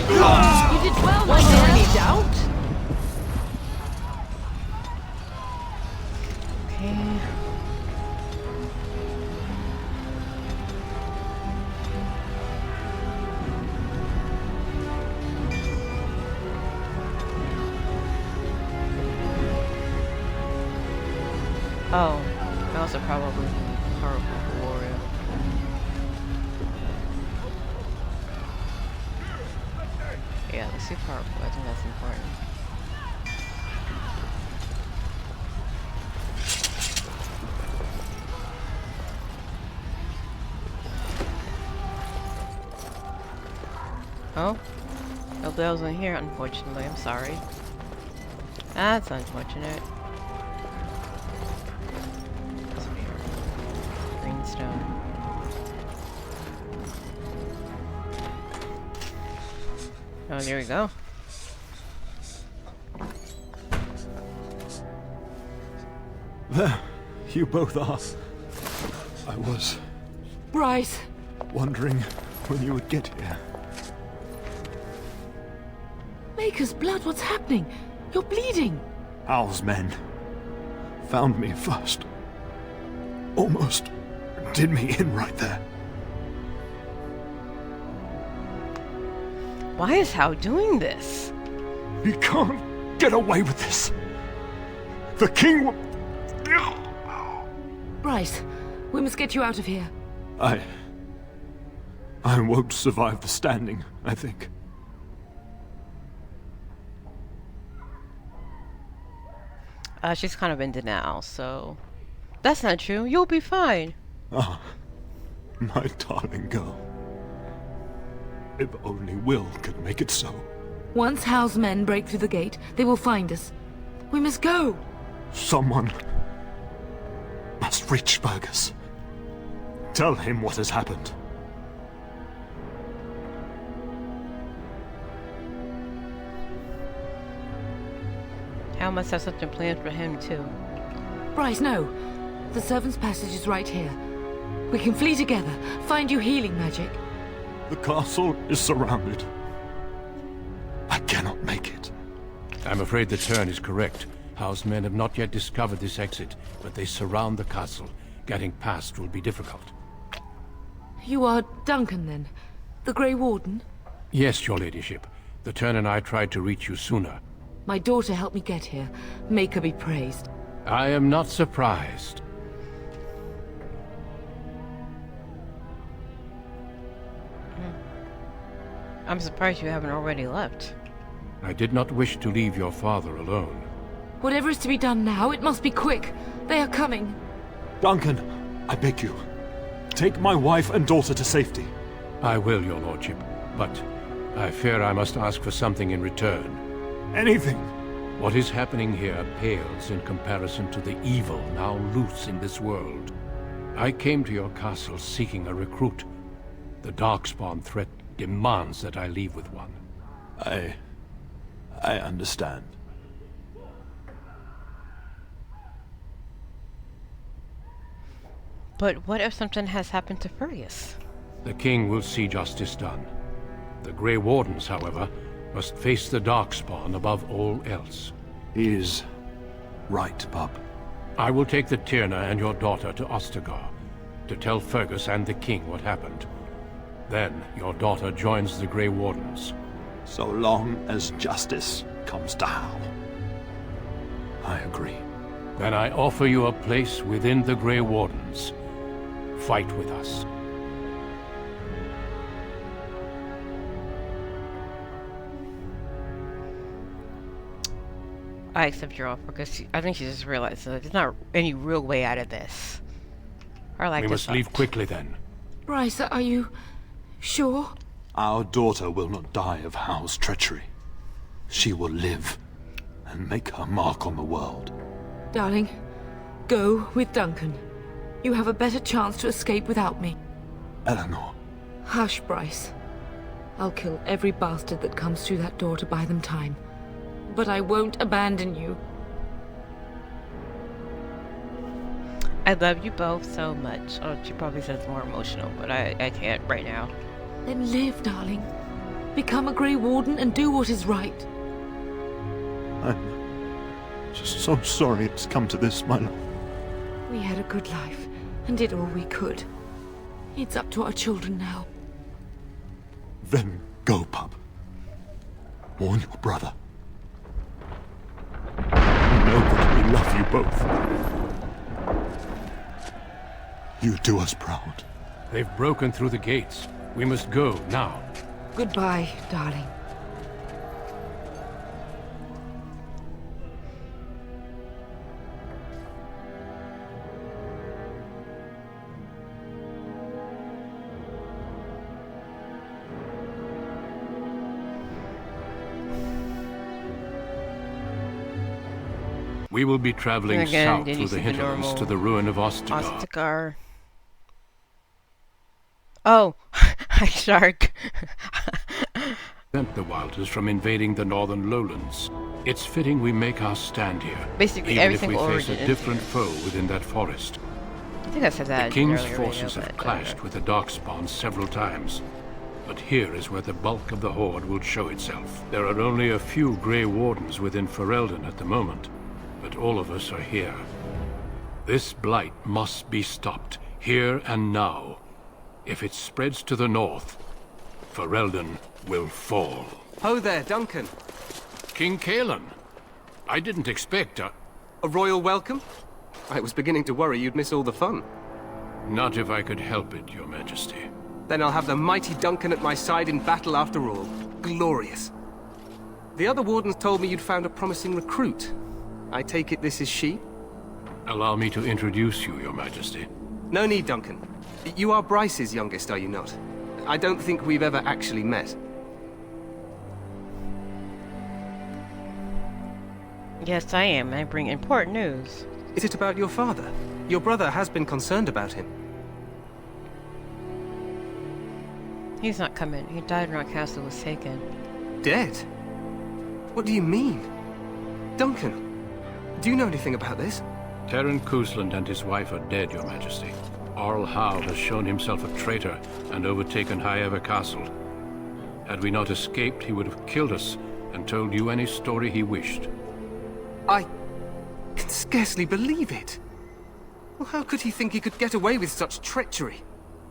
You did well, was there any doubt? Okay. Oh, I also probably need purple warrior. Yeah, let's see purple. I think that's important. Oh, no bells in here, unfortunately. I'm sorry. That's unfortunate. Greenstone. Oh, there we go. There, you both are. I was Bryce! wondering when you would get here. Maker's blood, what's happening? You're bleeding! Hal's men found me first. Almost did me in right there. Why is Hal doing this? He can't get away with this. The king will... Bryce, we must get you out of here. I won't survive the standing, I think. She's kind of in denial, so... That's not true. You'll be fine. Ah, my darling girl. If only Will could make it so. Once Hal's men break through the gate, they will find us. We must go! Someone must reach Fergus. Tell him what has happened. Hal must have something planned for him, too. Bryce, no. The servant's passage is right here. We can flee together, find you healing magic. The castle is surrounded. I cannot make it. I'm afraid the turn is correct. Hal's men have not yet discovered this exit, but they surround the castle. Getting past will be difficult. You are Duncan, then? The Grey Warden? Yes, your ladyship. The turn and I tried to reach you sooner. My daughter helped me get here. Make her be praised. I am not surprised. I'm surprised you haven't already left. I did not wish to leave your father alone. Whatever is to be done now, it must be quick. They are coming. Duncan, I beg you. Take my wife and daughter to safety. I will, your lordship, but I fear I must ask for something in return. Anything. What is happening here pales in comparison to the evil now loose in this world. I came to your castle seeking a recruit. The Darkspawn threat demands that I leave with one. I understand. But what if something has happened to Fergus? The king will see justice done. The Grey Wardens, however, must face the Darkspawn above all else. He is right, bub. I will take the Tyrna and your daughter to Ostagar, to tell Fergus and the king what happened. Then your daughter joins the Grey Wardens. So long as justice comes to Hal. I agree. Then I offer you a place within the Grey Wardens. Fight with us. I accept your offer because I think she just realized that there's not any real way out of this. Or like we must leave quickly then. Bryce, are you sure? Our daughter will not die of Hal's treachery. She will live and make her mark on the world. Darling, go with Duncan. You have a better chance to escape without me. Eleanor. Hush, Bryce. I'll kill every bastard that comes through that door to buy them time. But I won't abandon you. I love you both so much. Oh, she probably says more emotional, but I can't right now. Then live, darling. Become a Grey Warden and do what is right. I'm just so sorry it's come to this, my love. We had a good life and did all we could. It's up to our children now. Then go, pup. Warn your brother. Know that we love you both. You do us proud. They've broken through the gates. We must go now. Goodbye, darling. We will be traveling again, south through the hinterlands to the ruin of Ostagar. Ostagar. Oh, shark. Prevent the Wilders from invading the northern lowlands. It's fitting we make our stand here. Basically, even every if we single face origin a different foe within that forest. I think I said that. The King's earlier forces video, have clashed with the Darkspawn several times. But here is where the bulk of the Horde will show itself. There are only a few Grey Wardens within Ferelden at the moment, but all of us are here. This blight must be stopped, here and now. If it spreads to the north, Ferelden will fall. Ho there, Duncan. King Cailan. I didn't expect a royal welcome? I was beginning to worry you'd miss all the fun. Not if I could help it, Your Majesty. Then I'll have the mighty Duncan at my side in battle after all. Glorious. The other wardens told me you'd found a promising recruit. I take it this is she? Allow me to introduce you, Your Majesty. No need, Duncan. You are Bryce's youngest, are you not? I don't think we've ever actually met. Yes, I am. I bring important news. Is it about your father? Your brother has been concerned about him. He's not coming. He died when our castle was taken. Dead? What do you mean? Duncan, do you know anything about this? Terran Cousland and his wife are dead, Your Majesty. Arl Howe has shown himself a traitor and overtaken Highever Castle. Had we not escaped, he would have killed us and told you any story he wished. I can scarcely believe it. Well, how could he think he could get away with such treachery?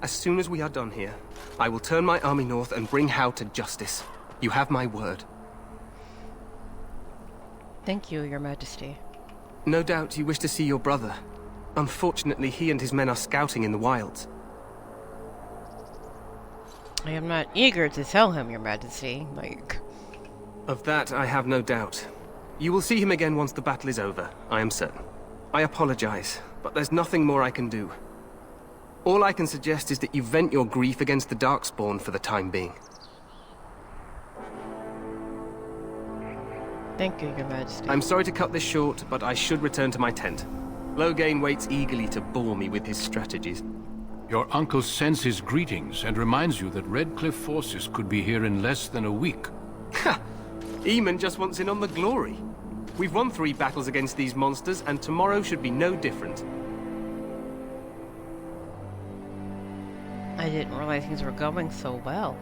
As soon as we are done here, I will turn my army north and bring Howe to justice. You have my word. Thank you, Your Majesty. No doubt you wish to see your brother. Unfortunately, he and his men are scouting in the wilds. I am not eager to tell him, Your Majesty. Of that, I have no doubt. You will see him again once the battle is over, I am certain. I apologize, but there's nothing more I can do. All I can suggest is that you vent your grief against the Darkspawn for the time being. Thank you, Your Majesty. I'm sorry to cut this short, but I should return to my tent. Loghain waits eagerly to bore me with his strategies. Your uncle sends his greetings and reminds you that Redcliffe forces could be here in less than a week. Ha! Eamon just wants in on the glory. We've won 3 battles against these monsters, and tomorrow should be no different. I didn't realize things were going so well.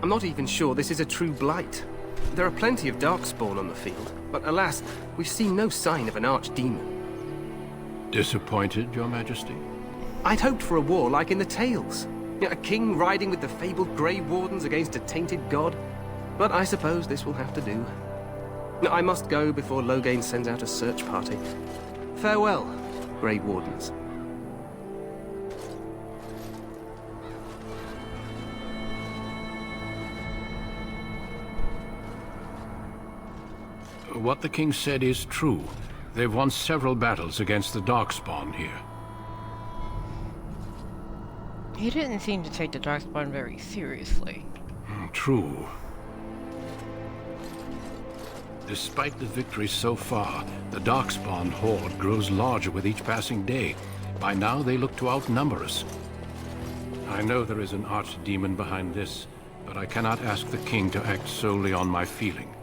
I'm not even sure this is a true blight. There are plenty of Darkspawn on the field, but alas, we've seen no sign of an archdemon. Disappointed, Your Majesty? I'd hoped for a war like in the tales. A king riding with the fabled Grey Wardens against a tainted god? But I suppose this will have to do. I must go before Loghain sends out a search party. Farewell, Grey Wardens. What the king said is true. They've won several battles against the Darkspawn here. He didn't seem to take the Darkspawn very seriously. True. Despite the victories so far, the Darkspawn horde grows larger with each passing day. By now, they look to outnumber us. I know there is an archdemon behind this, but I cannot ask the king to act solely on my feeling.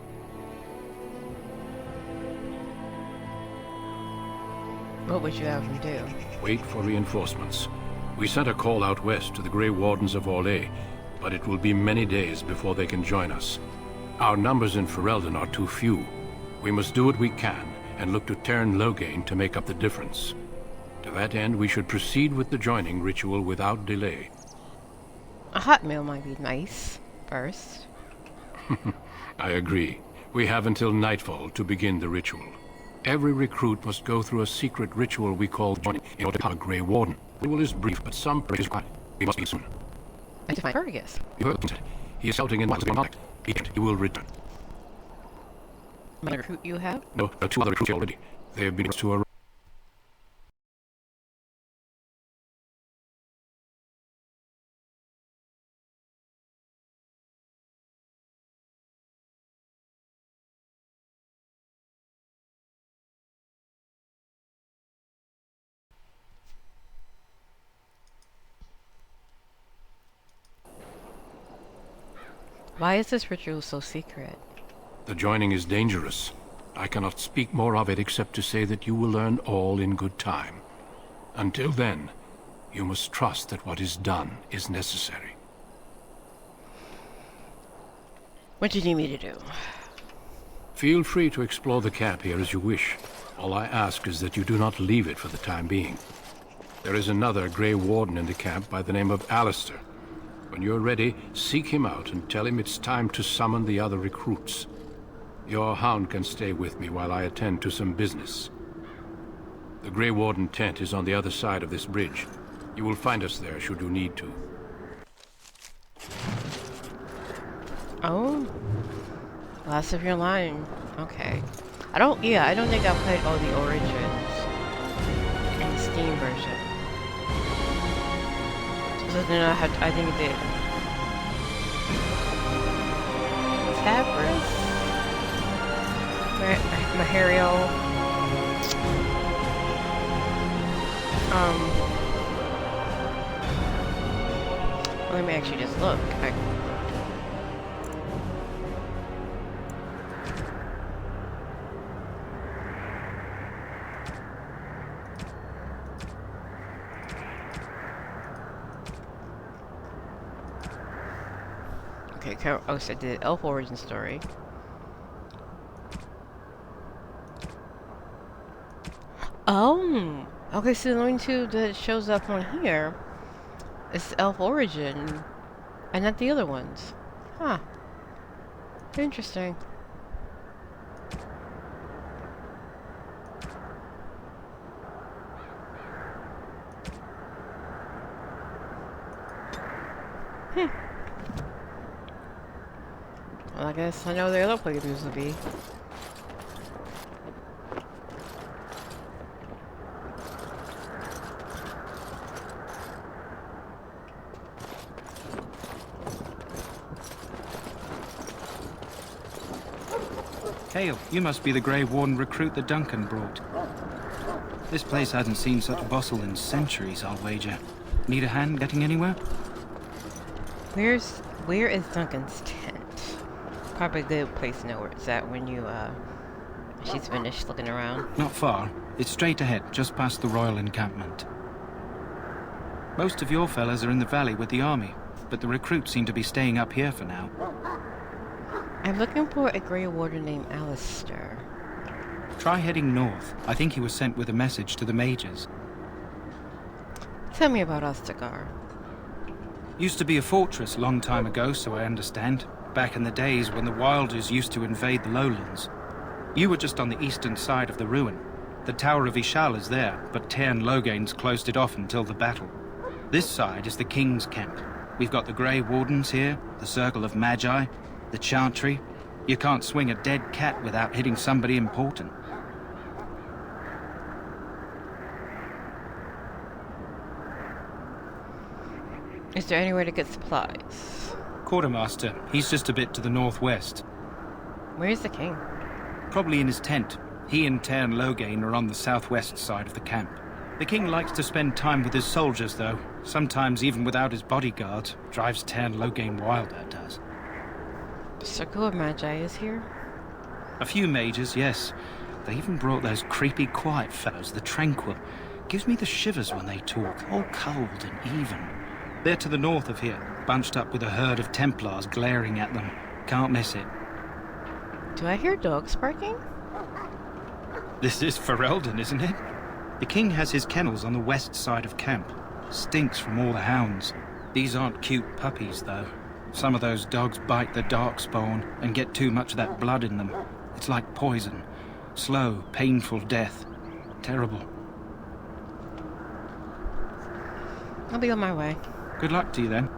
What would you have him do? Wait for reinforcements. We sent a call out west to the Grey Wardens of Orlais, but it will be many days before they can join us. Our numbers in Ferelden are too few. We must do what we can, and look to Teyrn Loghain to make up the difference. To that end, we should proceed with the joining ritual without delay. A hot meal might be nice, first. I agree. We have until nightfall to begin the ritual. Every recruit must go through a secret ritual we call joining in order to become a Grey Warden. The ritual is brief, but some praise is required. We must be soon. I need to find Fergus. You heard him. He is shouting in contact. He will return. My recruit you have? No, there are 2 other recruits already. They have been to a... Why is this ritual so secret? The joining is dangerous. I cannot speak more of it except to say that you will learn all in good time. Until then, you must trust that what is done is necessary. What do you need me to do? Feel free to explore the camp here as you wish. All I ask is that you do not leave it for the time being. There is another Grey Warden in the camp by the name of Alistair. When you're ready, seek him out and tell him it's time to summon the other recruits. Your hound can stay with me while I attend to some business. The Grey Warden tent is on the other side of this bridge. You will find us there should you need to. Oh? Last of your line. Okay. I don't think I played all the Origins in the Steam version. So then I think it did. Tabris? Mahariel. Let me actually just look. Okay, oh, so the elf origin story. Oh, okay, so the only 2 that shows up on here is elf origin, and not the other ones. Huh. Interesting. Well, I guess I know the other playthroughs will be. Cale, you must be the Grey Warden recruit that Duncan brought. This place hasn't seen such bustle in centuries, I'll wager. Need a hand getting anywhere? Where is Duncan's tent? Probably a good place to know where it's at when she's finished looking around. Not far. It's straight ahead, just past the royal encampment. Most of your fellas are in the valley with the army, but the recruits seem to be staying up here for now. I'm looking for a Grey Warden named Alistair. Try heading north. I think he was sent with a message to the mages. Tell me about Ostagar. Used to be a fortress long time ago, so I understand. Back in the days when the Wilders used to invade the lowlands. You were just on the eastern side of the ruin. The Tower of Ishal is there, but Tairn Logain's closed it off until the battle. This side is the King's camp. We've got the Grey Wardens here, the Circle of Magi, the Chantry. You can't swing a dead cat without hitting somebody important. Is there anywhere to get supplies? Quartermaster, he's just a bit to the northwest. Where's the king? Probably in his tent. He and Tairn Logain are on the southwest side of the camp. The king likes to spend time with his soldiers, though. Sometimes even without his bodyguard. Drives Tairn Logain wild, that does. The Circle of Magi is here? A few mages, yes. They even brought those creepy quiet fellows, the Tranquil. Gives me the shivers when they talk, all cold and even. They're to the north of here, bunched up with a herd of Templars glaring at them. Can't miss it. Do I hear dogs barking? This is Ferelden, isn't it? The king has his kennels on the west side of camp. Stinks from all the hounds. These aren't cute puppies, though. Some of those dogs bite the darkspawn and get too much of that blood in them. It's like poison. Slow, painful death. Terrible. I'll be on my way. Good luck to you, then.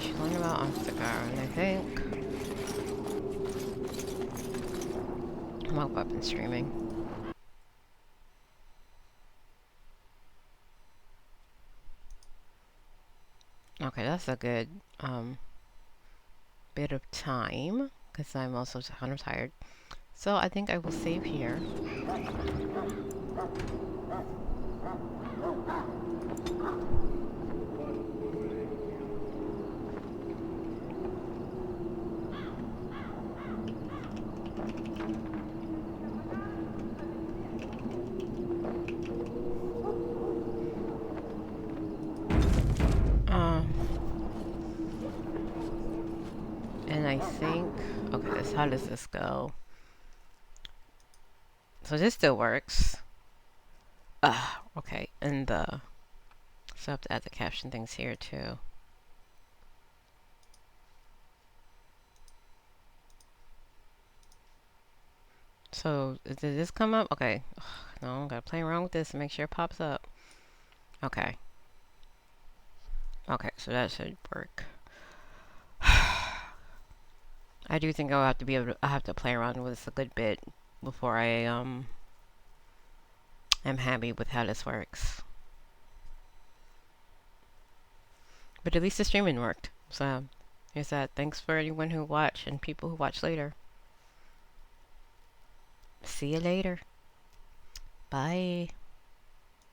Chilling about on Cigar, I think. I'm up and streaming. Okay, that's a good bit of time because I'm also kind of tired. So I think I will save here. And I think, okay, how does this go? So this still works. Okay, and so I have to add the caption things here too. So did this come up? Okay, no, gotta play around with this and make sure it pops up. Okay. Okay, so that should work. I do think I'll have to be able to, I have to play around with this a good bit before I am happy with how this works. But at least the streaming worked. So here's that. Thanks for anyone who watched and people who watch later. See you later. Bye.